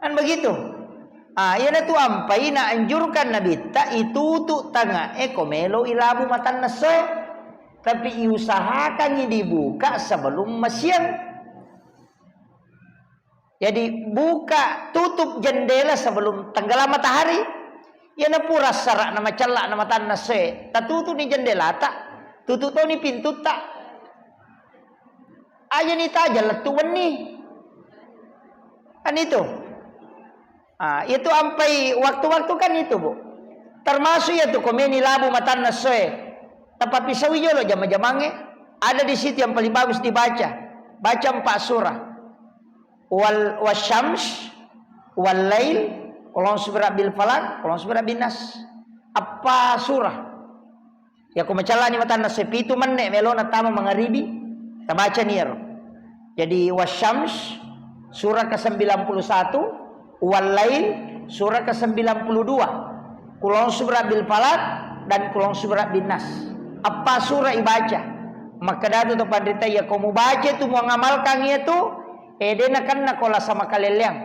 Kan begitu. Ia na tu ampai na anjurkan nabi ta itu tu tanga komelo ilabu matan nase. Tapi usahakan dibuka sebelum siang. Jadi buka tutup jendela sebelum tenggelam matahari. Ya na pura sarak nama celak nama tanah se. Tak tutup ni jendela tak. Tutup tu ni pintu tak. Aja ni tak aja letu weni. Kan itu. Itu sampai waktu-waktu kan itu, Bu. Termasuk ya tu komeni labu matan nase. Tapi sawiyo lo jama-jamange ada di situ yang paling bagus dibaca. Baca 4 surah. Wasyams wal lail, qul subra bil falaq, qul subra bin nas. Apa surah? Ya ko macalani matan nase pitu mennek melona tama mangaribi. Kita baca nih. Jadi wasyams surah ke-91, wal lail surah ke-92, qul subra bil falaq dan qul subra bin nas. Apa surah ibaca? Maka datu tu pandita ya kamu baca tu mau ngamalkan itu dena kan nakola sama kaleleang.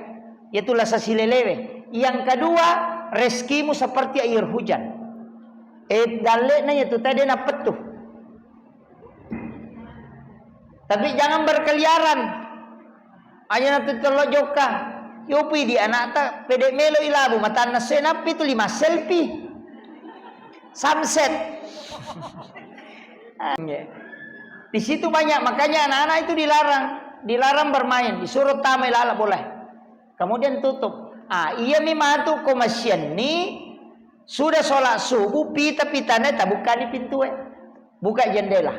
Itulah sasilelewe. Yang kedua, rezekimu seperti air hujan. Daleknya itu tadi na petuh. Tapi jangan berkeliaran. Hanya nanti telok joka. Yopi di anak tak pedek melo ilabu mata nasenapi itu 5 selfie. Sunset. Di situ banyak, makanya anak-anak itu dilarang bermain, disuruh tamai lala boleh. Kemudian tutup. Iya memang tu komasian ni sudah sholat subuh pita-pitanya tak buka di pintu buka jendela.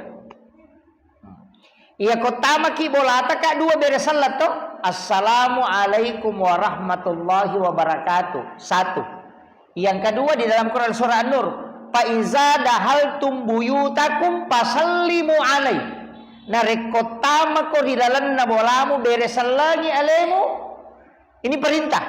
Iya kotama ki bolata kak 2 beres salat tu. Assalamualaikum warahmatullahi wabarakatuh. 1. Yang kedua di dalam Quran surah An-Nur. Faiza dahaltum buyutakum pasallimu alai. Narekotama ko hilalan na bolamu beresan lagi alemu. Ini perintah.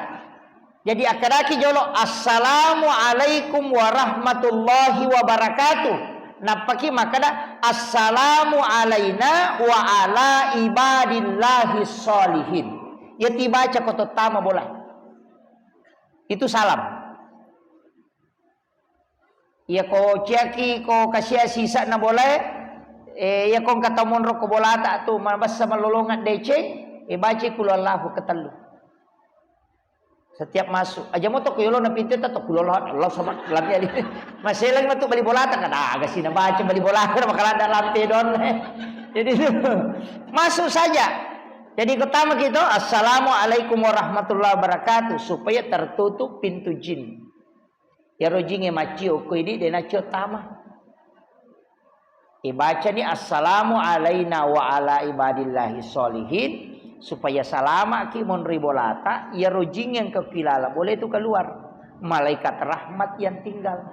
Jadi akadaki jolo assalamualaikum warahmatullahi wabarakatuh. Napaki makada assalamu alaina wa ala ibadillahi sholihin. Ya dibaca kototama boleh. Itu salam. Ya ko ciaki ko kasih sisa na boleh. Ya ko kata monro ko bolata tu mabasa malolongan DC. Baca kulallahu ketelu. Setiap masuk aja mau tok yolo na pintu tato kulallahu Allah sama lamnya di. Masih lagi matu bali bolata kan agak sih na baca bali bolata makalan dalam don. Jadi masuk saja. Jadi pertama kita assalamualaikum warahmatullahi wabarakatuh supaya tertutup pintu jin. Ya rojinge macio ko ini dena cio tama. Baca ni assalamu alaina wa ala ibadillahi sholihin supaya salama ki mon ribolata ya rojing yang kepilala boleh itu keluar malaikat rahmat yang tinggal.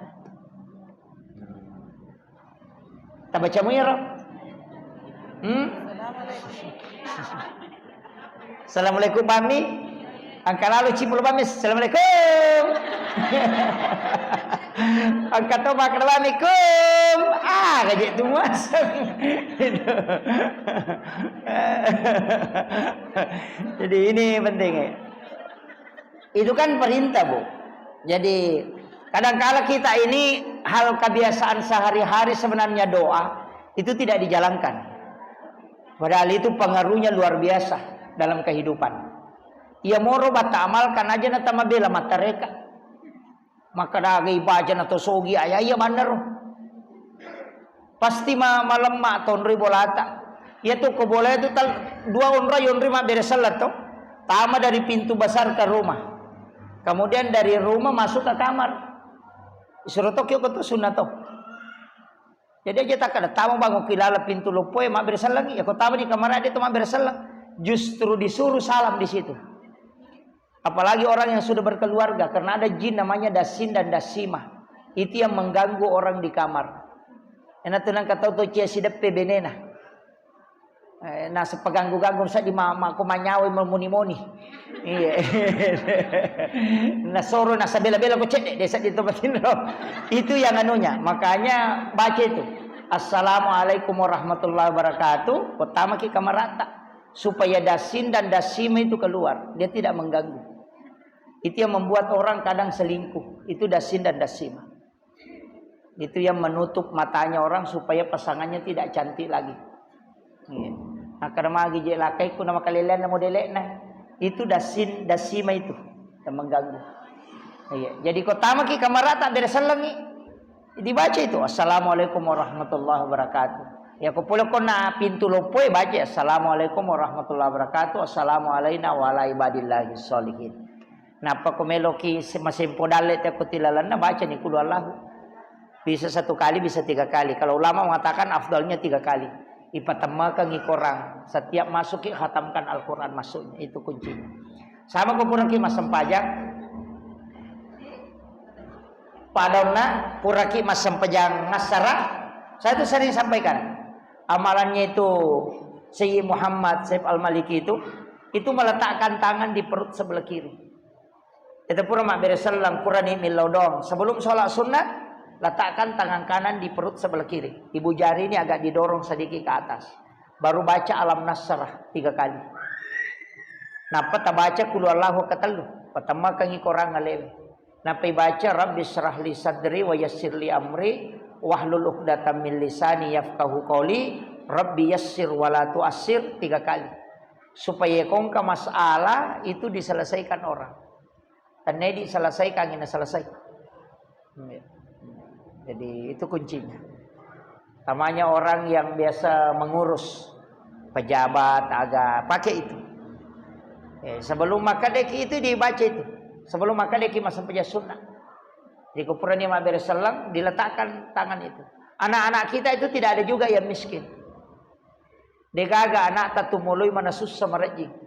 Tak baca mu ya Rob? Assalamualaikum Bami. Angka lalu cipul bamis, assalamualaikum. Angka toba assalamualaikum. Gajek tu masuk. Jadi ini penting ya. Itu kan perintah, Bu. Jadi kadang-kala kita ini hal kebiasaan sehari-hari sebenarnya doa itu tidak dijalankan. Padahal itu pengaruhnya luar biasa dalam kehidupan. Ia moro bata amalkan aja na tamabela matareka. Maka dagay baca na to sogi aya iya bener. Pasti malemma ton ribolata. Ia tu ko boleh tu tal 2 onra yonri ma beresalat to. Tama dari pintu besar ke rumah. Kemudian dari rumah masuk ke kamar. Isuruh to kyo to sunato. Jadi aja tak ada tamu bangun kilala pintu lopoy ma beresalat lagi. Ya ko tama di kamar ada to ma beresalat. Justru disuruh salam di situ. Apalagi orang yang sudah berkeluarga, karena ada jin namanya dasin dan dasima. Itu yang mengganggu orang di kamar. Enak tenang kata tu cia sidepe benena. Nah sepeganggu-ganggu saya di mama aku manyawi memuni-muni. Iya. Nah soro nah sabela-bela aku cek desa di tempatin roh. Itu yang anunya. Makanya baca itu. Assalamualaikum warahmatullahi wabarakatuh. Pertama ki kamar rata. Supaya dasin dan dasima itu keluar. Dia tidak mengganggu. Itu yang membuat orang kadang selingkuh. Itu dasin dan dasima. Itu yang menutup matanya orang supaya pasangannya tidak cantik lagi. Nah karena magi je lakai ku nama kalian na modelek na. Itu dasin dasima itu yang mengganggu. Jadi kota maki kamar tak beresalangi. Dibaca itu assalamualaikum warahmatullahi wabarakatuh. Ya ko pula ko na pintu lopoy baca assalamualaikum warahmatullahi wabarakatuh. Assalamualaikum wa ala ibadillahis sholihin. Napa ko meloki masimpo dalet aku tilalan na baca ni kulu Allah. Bisa 1 kali, bisa 3 kali. Kalau ulama mengatakan afdalnya 3 kali. Ipatamakan ikorang. Setiap masuk khatamkan Al-Quran masuknya. Itu kuncinya. Sama ko puraki masam pajak. Padona puraki masam pajang ngasara. Saya itu sering sampaikan. Amalannya itu Syekh Muhammad Saif Al-Maliki itu meletakkan tangan di perut sebelah kiri. Itu pura mak beresalang pura ni milodong. Sebelum sholat sunnah, letakkan tangan kanan di perut sebelah kiri. Ibu jari ini agak didorong sedikit ke atas. Baru baca alam nasrah 3 kali. Napa tak baca kulu Allahu katalu. Pertama kangi korang ngalewe. Napa baca Rabbi syrah li sadri wa yassir li amri wahlul 'uqdatam min lisani yafqahu qawli. Rabbi yassir wa la tu'assir 3 kali. Supaya kongka masalah itu diselesaikan orang. Dan ini diselesaikan, ini selesai. Jadi itu kuncinya. Namanya orang yang biasa mengurus pejabat agak pakai itu. Sebelum makan deki itu dibaca itu. Sebelum makan deki masuk pejabat sunnah. Di kuburan yang beresalang diletakkan tangan itu. Anak-anak kita itu tidak ada juga yang miskin. Degaga anak tatumului mana susah merejing.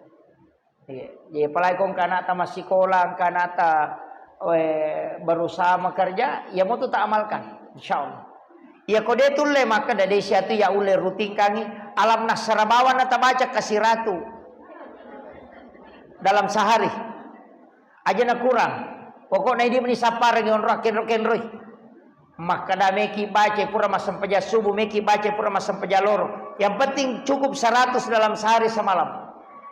Jadi apalagi kong kanata masih sekolah, kanata berusaha bekerja, ya mau tu tak amalkan, insyaallah. Ya kode tulle maka dari siatu ya ule rutin kangi alam nasrabawan nata baca kasih ratu dalam sehari. Aja na kurang. Pokoknya dia menisapar ngon roken roy. Maka dah meki baca pura masam peja subuh, meki baca pura masam peja loro. Yang penting cukup 100 dalam sehari semalam.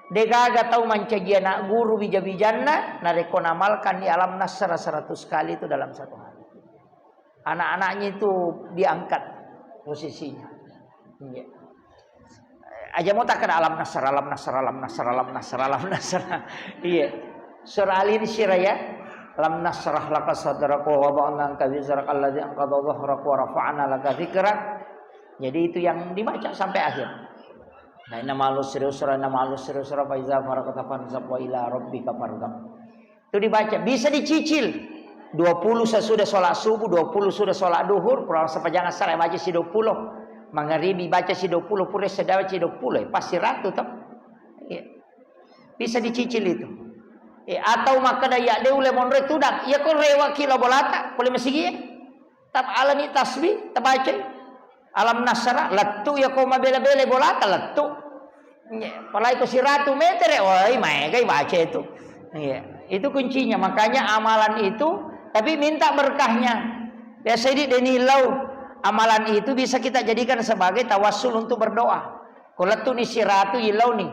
Degaga tahu mancagia nak guru bija-bijanna nareko namalkan di alam nasra 100 kali itu dalam 1 hari. Anak-anaknya itu diangkat posisinya. Aja mau takkan alam nasra, alam nasra, alam nasra, alam nasra, alam nasra. Iya. Surah Al Insyirah ya. Alam nasrah laka sadraka wa wada'na anka wizrak alladzi anqadha dhahraka wa rafa'na laka dzikrak. Jadi itu yang dibaca sampai akhir. Nah, nama al-usri usra, nama al-usri usra, fa iza faraqta fansab wa ila rabbika farghab. Itu dibaca, bisa dicicil. 20 sesudah sholat subuh, 20 sudah sholat duhur, kurang sepanjang asar baca si 20. Maghribi baca si 20, pura sedawa si 20, pasti ratu tak? Ya. Bisa dicicil itu. Atau maka daya deule monre tudak, ya kau rewa kilo bolata, boleh masih tab alani tasbih, tabaca. Alam nasra latu ya kau mabela-bela bolata latu. Palai ko si ratu meter woi mai gai baca itu. Iya, itu kuncinya. Makanya amalan itu, tapi minta berkahnya. Biasa di denilau, amalan itu bisa kita jadikan sebagai tawassul untuk berdoa. Kalau tu ni siratu ilau ni,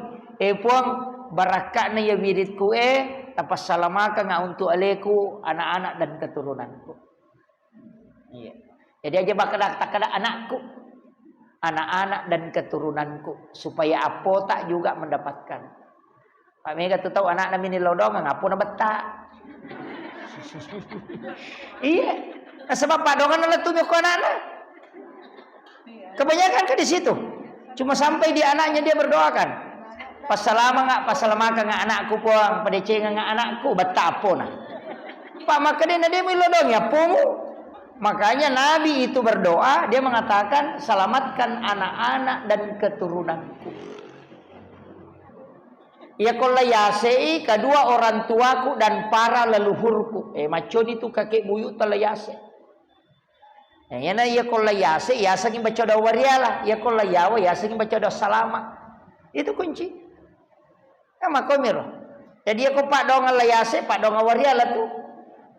puang barakah ni ya wiridku tapas salamaka nga untuk aleku, anak-anak dan keturunanku. Iya. Jadi aja bakal kata anakku, anak-anak dan keturunanku, supaya apa tak juga mendapatkan. Pak Mega tu tahu anak namin nilodong, ngapo na betak. Iya. Nah, sebab Pak Dongan letunya ke anak-anak. Kebanyakan ke di situ. Cuma sampai di anaknya dia berdoakan. Pasalama nggak anakku puang, padece nggak anakku betapo nah. Pak maka dia milodong ya pungu. Makanya Nabi itu berdoa, dia mengatakan selamatkan anak-anak dan keturunanku. Ya kolayase kedua orang tuaku dan para leluhurku. Macon itu kakek buyut telayase. Ya na ya kolayase ya saking baca doa wariala, ya kolayawa ya saking baca doa salama. Itu kunci. Ya makomiro. Jadi aku pak doa layase, pak doa wariala tu.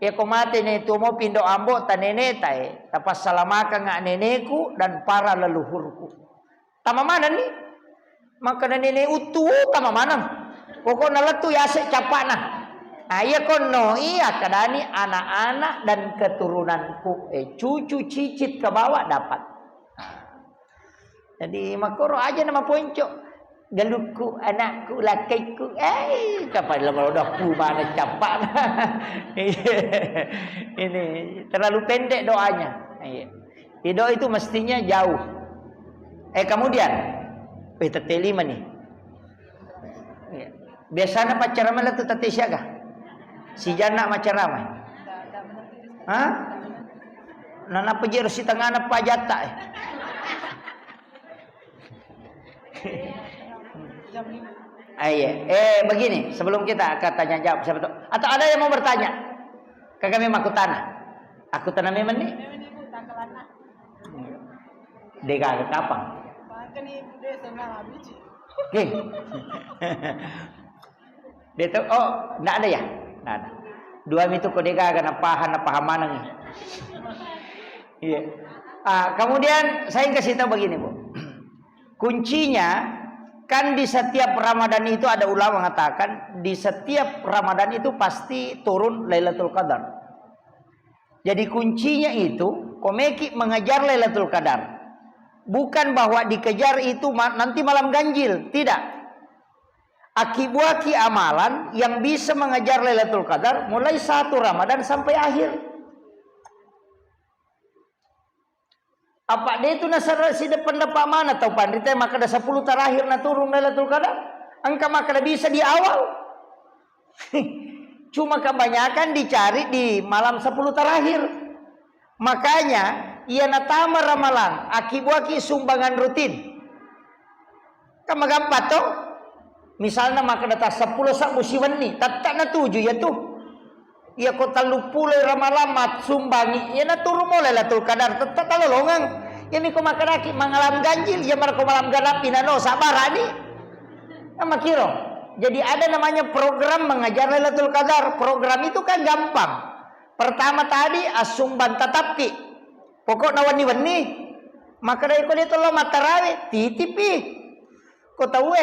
Ya ko mate ne tu mo pindo ambo ta nene tae, tapas salamaka nga neneku dan para leluhurku. Tama mana ni? Maka nene utu tama mana? Pokok naletu ya se capana. Ayah kono iya kadani anak-anak dan keturunanku, cucu cicit ke bawah dapat. Jadi makoro aja nama ponco. Galukku, anakku, lakiku, kapan lama udah mana capak. Ini terlalu pendek doanya. Doa itu mestinya jauh. Kemudian, telima nih. Biasanya pacaran mana tuh tati siaga? Si jana pacaran mah. Hah? Nana pejir si tengah na pajata. Begini, sebelum kita akan tanya jawab siapa tahu. Atau ada yang mau bertanya? Kami aku tanah. Aku tanah memang nih. Dega ke kapang. Dia tu enggak ada ya? Enggak ada. Dua itu kodega kana pahaman nih. Iya. Kemudian saya kasih tahu begini, Bu. Kuncinya kan di setiap Ramadan itu ada ulama mengatakan di setiap Ramadan itu pasti turun Lailatul Qadar. Jadi kuncinya itu komeki mengejar Lailatul Qadar. Bukan bahwa dikejar itu nanti malam ganjil, tidak. Akibuaki amalan yang bisa mengejar Lailatul Qadar mulai 1 Ramadan sampai akhir. Apa dia itu nasar si depan mana tahu pandita maka ada 10 terakhir na turun Lailatul Qadar. Angka maka bisa di awal. Cuma kebanyakan dicari di malam 10 terakhir. Makanya ia natama ramalan akibuaki sumbangan rutin. Kama gampat toh. Misalnya maka data 10 sak musiwan ni, tatak na 7 ya tuh. Ia kota lupulai ramalan mat sumbangi, ia na turun mo Lailatul Qadar tetap talolongang. Ini ko makaraki mangalam ganjil, ya marko malam ganap pinano sabarani. Makiro. Jadi ada namanya program mengajar Lailatul Qadar. Program itu kan gampang. Pertama tadi asumban tatapi. Pokok nawani-wani. Maka dari ko dito lo matarawe titipi. Ko tahu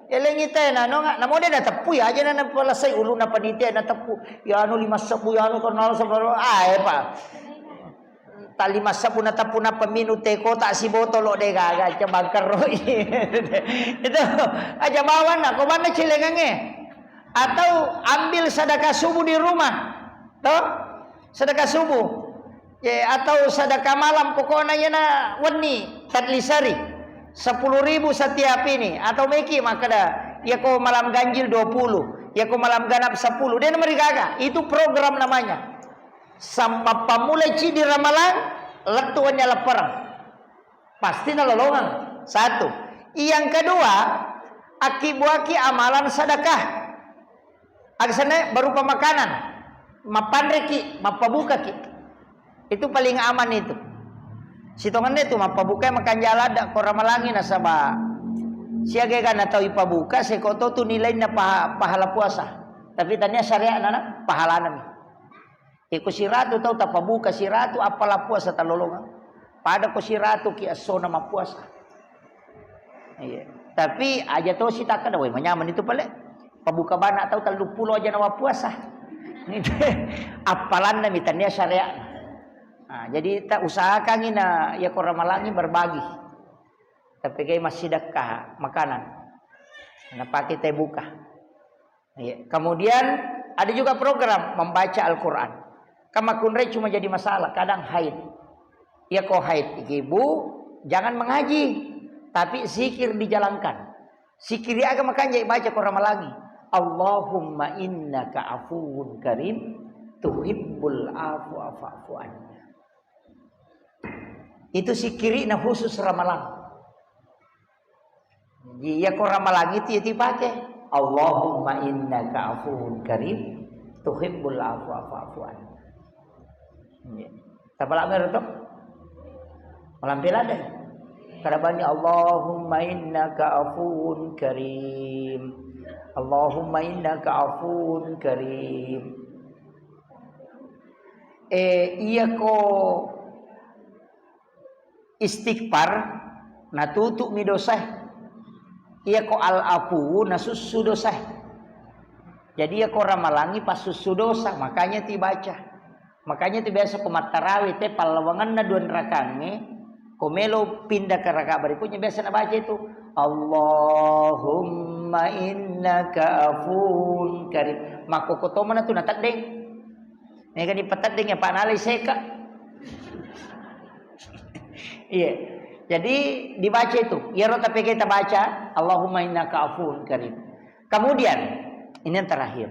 eleng ite na no nga namo de natapu ya aja na palasay ulo na panitia na tapu ya ano 5 sabu ya ano kanal sa pa ta 5 sabu na tapu na paminute ko ta si botolo de gaga ca bangkar itu aja bawa na ko mana cilengange atau ambil sedekah subuh di rumah toh sedekah subuh ya atau sedekah malam pokoknya na wani tadlisari 10.000 setiap ini atau meki maka dah ya ko malam ganjil 20 ya ko malam ganap 10 dia mereka itu program namanya sampai pamulai di ramalan letuannya leperang pasti nalolongan satu yang kedua akibuaki amalan sedekah aksana berupa makanan mapandreki mapabuka ki itu paling aman itu. Sitongan itu mapabuka makan jalan dak koramalangi nasaba. Siaga kan atau ipabuka sekoto tu nilai na pahala puasa. Tapi tanya syariat nana pahala nami. Iku siratu tahu tak pabuka siratu apalah puasa talolongan. Pada ko siratu ki aso nama puasa. Iya. Tapi aja tahu si tak ada weh menyaman itu pale. Pabuka bana tahu terlalu pulau aja nama puasa. Apalan nami tanya syariat. Nah, jadi tak usahakan ina ya ko ramalangi berbagi. Tapi kayak masih dekat makanan. Nah pakai teh buka. Ya. Kemudian ada juga program membaca Al-Quran. Kamakunre cuma jadi masalah. Kadang haid. Ya kok haid. Ibu jangan mengaji. Tapi zikir dijalankan. Zikir dia akan makan jadi baca Quran lagi. Allahumma innaka afuwun karim. Tuhibbul afwa fa'fu anna. Itu zikiri na khusus ramalan. Ya kok ramalan itu ya dipakai. Allahumma innaka afuwun karim tuhibbul afwa fa'fu anna. Tapala mer to? Malampil ada. Karabani Allahumma innaka afuwun karim. Allahumma innaka afuwun karim. Iya ko istighfar natutu mi dosa. Ia ko al-afu nasusu dosa. Jadi ia ko ramalangi pas susu dosa, makanya dibaca. Makanya ti biasa ko matarawih teh palawangan na 2 rakange, komelo pindah ke rakaat berikutnya biasa na baca itu Allahumma innaka afuwun karim. Mako ko to mana tu natak deng. Ini kan dipetat deng ya Pak Nali seka. Iya. Jadi dibaca itu. Ya rota kita baca Allahumma innaka afuwun karim. Kemudian ini yang terakhir.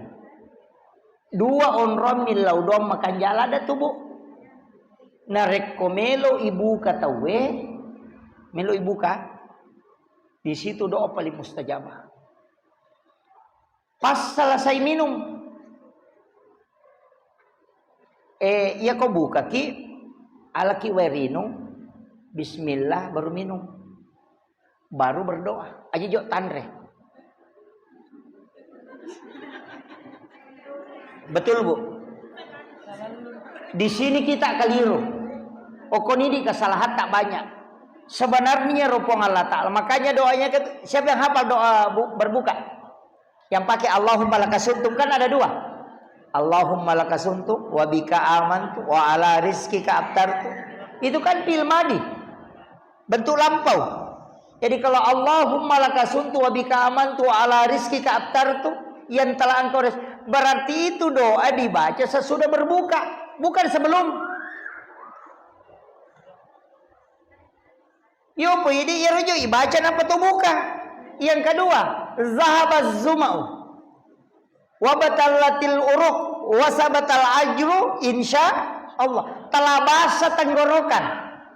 2 onron milau dom makan jala ada tubuh. Narek komelo ibu kata we melo ibu ka. Di situ doa paling mustajabah. Pas selesai minum. Iya kau buka ki alaki werino. Bismillah baru minum. Baru berdoa. Aja jok tanre. Betul Bu? Di sini kita keliru. Okonidi kesalahan tak banyak. Sebenarnya rupong Allah Ta'ala. Makanya doanya siapa yang hafal doa berbuka? Yang pakai Allahumma lakasuntum kan ada 2. Allahumma lakasuntum wa bika amantu wa ala rizkika abtartu. Itu kan fil madi. Bentuk lampau. Jadi kalau Allahumma lakasuntu wa bika amantu wa ala rizkika abtartu yang telah engkau berarti itu doa dibaca sesudah berbuka, bukan sebelum. Yo po ini ya rojo ibaca apa tuh buka. Yang kedua, zahabaz zumau wa batallatil uruq wa sabatal ajru insya Allah. Telah basah tenggorokan.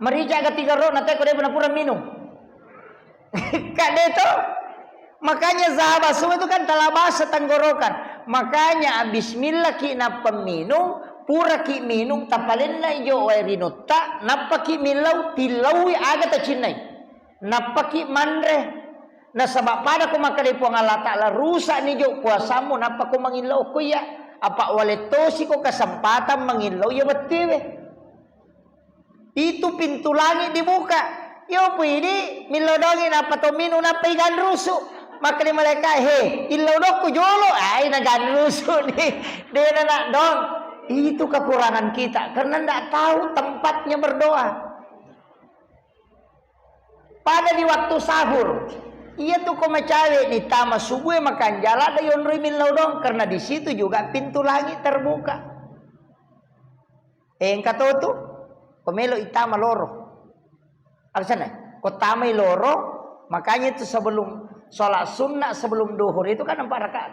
Merica ketika roh nanti kau dia pura minum. Kak itu. Makanya zahabaz zumau itu kan telah basah tenggorokan. Makanya bismillah ki na peminum pura ki minum tapalin na ijo wairino ta napaki milau tilawi aga ta cinai napaki mandre na sabab pada ko makalipuang Allah Ta'ala rusak ni jo puasamu napa ko mangilaw ko ya apa waletosi ko kesempatan mangilaw ya betiwe itu pintu langit dibuka yo pwede milodongin apa to minum napa ikan rusuk maka ni mereka ilaw dok ko jolo ay nagan rusuk ni dia nak dong. Itu kekurangan kita karena tidak tahu tempatnya berdoa. Pada di waktu sahur, ia tuh kau mencari di tamas subuh makan jalan ada yon rimin laudong karena di situ juga pintu langit terbuka. Yang kata itu, pemelo itama loro. Alasana, kau tamai loro, makanya itu sebelum sholat sunnah sebelum duhur itu kan 4 rakaat.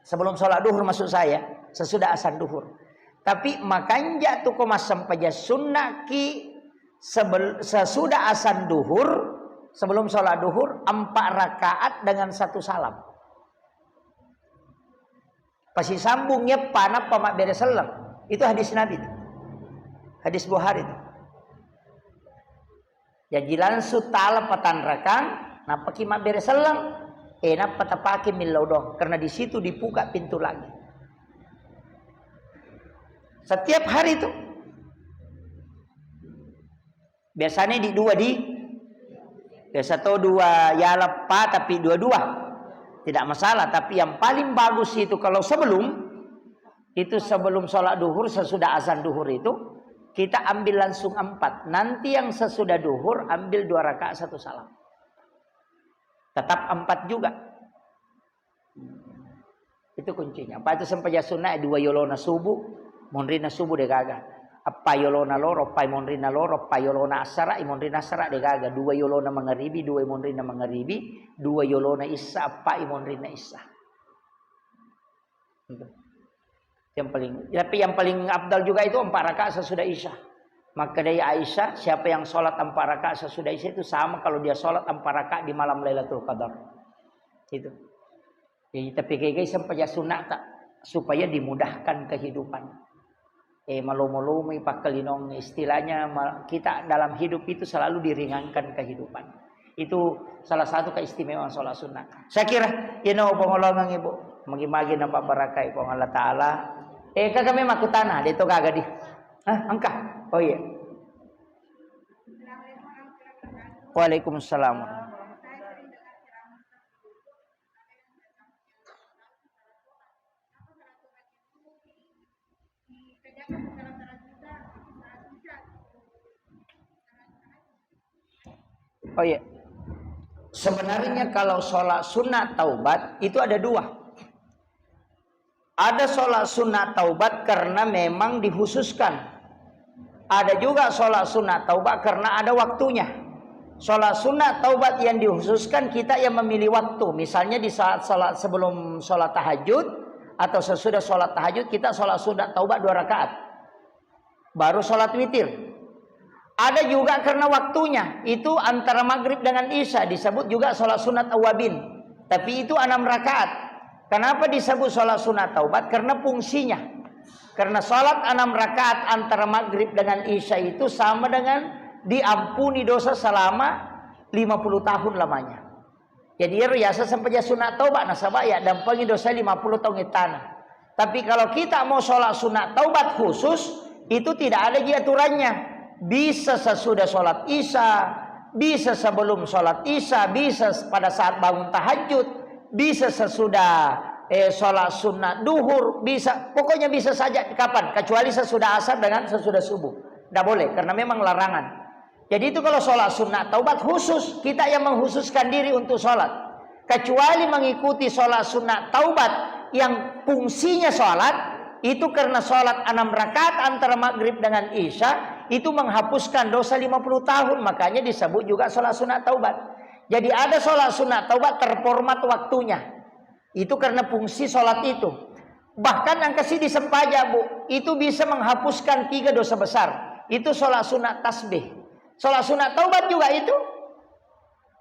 Sebelum sholat duhur maksud saya. Sesudah asan duhur. Tapi makanya tuh komas sampaja sunnah ki sesudah asan duhur sebelum sholat duhur 4 rakaat dengan 1 salam. Pasti sambungnya panap pamak beres selang. Itu hadis Nabi itu. Hadis Bukhari itu. Ya jilan sutala patan rakang napa ki mak beres selang. Enak patapake milaudong karena di situ dibuka pintu lagi. Setiap hari itu. Biasanya biasa tuh dua ya lepas tapi dua-dua. Tidak masalah, tapi yang paling bagus itu kalau sebelum sholat duhur, sesudah azan duhur itu kita ambil langsung 4. Nanti yang sesudah duhur ambil 2 rakaat 1 salam. Tetap 4 juga. Itu kuncinya. Apa itu sampai sunnah 2 yolona subuh, monrina subuh de gaga. Apa yolona loro, apa monrina loro, apa yolona asara, monrina asara de gaga. 2 yolona magharibi, 2 monrina magharibi, 2 yolona isya, apa monrina isya. Yang paling abdal juga itu 4 rakaat sesudah isya. Maka dari Aisyah, siapa yang sholat 4 rakaat sesudah isya itu sama kalau dia sholat 4 rakaat di malam Lailatul Qadar. Itu. Jadi tapi kayak sampai sunat tak supaya dimudahkan kehidupan. Malu-malu pakalinong istilahnya kita dalam hidup itu selalu diringankan kehidupan. Itu salah satu keistimewaan sholat sunat. Saya kira pengolongan ibu, magi-magi nampak barakai pong Allah Taala. Kagak memang kutana dito kagak di. Angka. Oh iya. Waalaikumsalam. Oh iya. Sebenarnya kalau sholat sunat taubat itu ada 2. Ada sholat sunat taubat karena memang dikhususkan. Ada juga sholat sunat taubat karena ada waktunya. Sholat sunat taubat yang dikhususkan kita yang memilih waktu. Misalnya di saat sholat sebelum sholat tahajud atau sesudah sholat tahajud kita sholat sunat taubat 2 rakaat. Baru sholat witir. Ada juga karena waktunya. Itu antara maghrib dengan isya disebut juga sholat sunat awabin. Tapi itu 6 rakaat. Kenapa disebut sholat sunat taubat? Karena fungsinya. Karena sholat 6 rakaat antara maghrib dengan isya itu sama dengan diampuni dosa selama 50 tahun lamanya. Jadi biasa sampai sunat taubat nasabah ya dampangi dosa 50 tahun tanah. Tapi kalau kita mau sholat sunat taubat khusus itu tidak ada aturannya. Bisa sesudah sholat isya, bisa sebelum sholat isya, bisa pada saat bangun tahajud, bisa sesudah sholat sunat duhur, bisa, pokoknya bisa saja kapan, kecuali sesudah asar dengan sesudah subuh. Tidak boleh, karena memang larangan. Jadi itu kalau sholat sunat taubat khusus, kita yang mengkhususkan diri untuk sholat. Kecuali mengikuti sholat sunat taubat yang fungsinya sholat, itu karena sholat 6 rakaat antara maghrib dengan isya, itu menghapuskan dosa 50 tahun, makanya disebut juga sholat sunat taubat. Jadi ada sholat sunat taubat terformat waktunya. Itu karena fungsi sholat itu. Bahkan yang kasih disempaja bu, itu bisa menghapuskan 3 dosa besar. Itu sholat sunat tasbih. Sholat sunat taubat juga itu.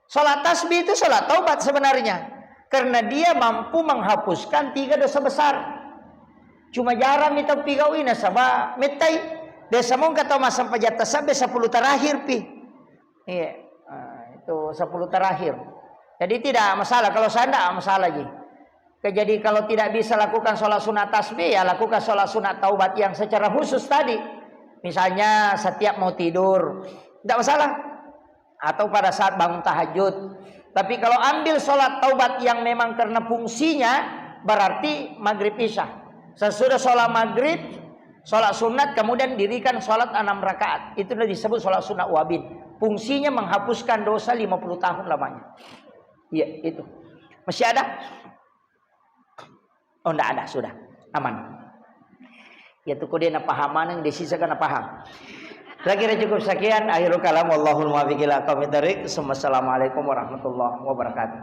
Sholat tasbih itu sholat taubat sebenarnya. Karena dia mampu menghapuskan 3 dosa besar. Cuma jarang kita pigawin nasabah metai. Desa mau kata masa pajata sampai 10 terakhir pi. Iya, itu 10 terakhir. Jadi tidak masalah. Kalau saya tidak masalah lagi. Jadi kalau tidak bisa lakukan sholat sunat tasbih, ya lakukan sholat sunat taubat yang secara khusus tadi. Misalnya setiap mau tidur, tidak masalah. Atau pada saat bangun tahajud. Tapi kalau ambil sholat taubat yang memang karena fungsinya, berarti maghrib isya. Sesudah sholat maghrib, sholat sunat, kemudian dirikan sholat 6 rakaat. Itu sudah disebut sholat sunat wabin. Fungsinya menghapuskan dosa 50 tahun lamanya. Iya, itu. Masih ada? Oh, enggak ada, sudah. Aman. Ya tuh kode na pahaman yang disisakan na paham. Lagi cukup sekian. Akhirul kalam. Wallahul muwaffiq ila aqwamit thoriq. Assalamualaikum warahmatullahi wabarakatuh.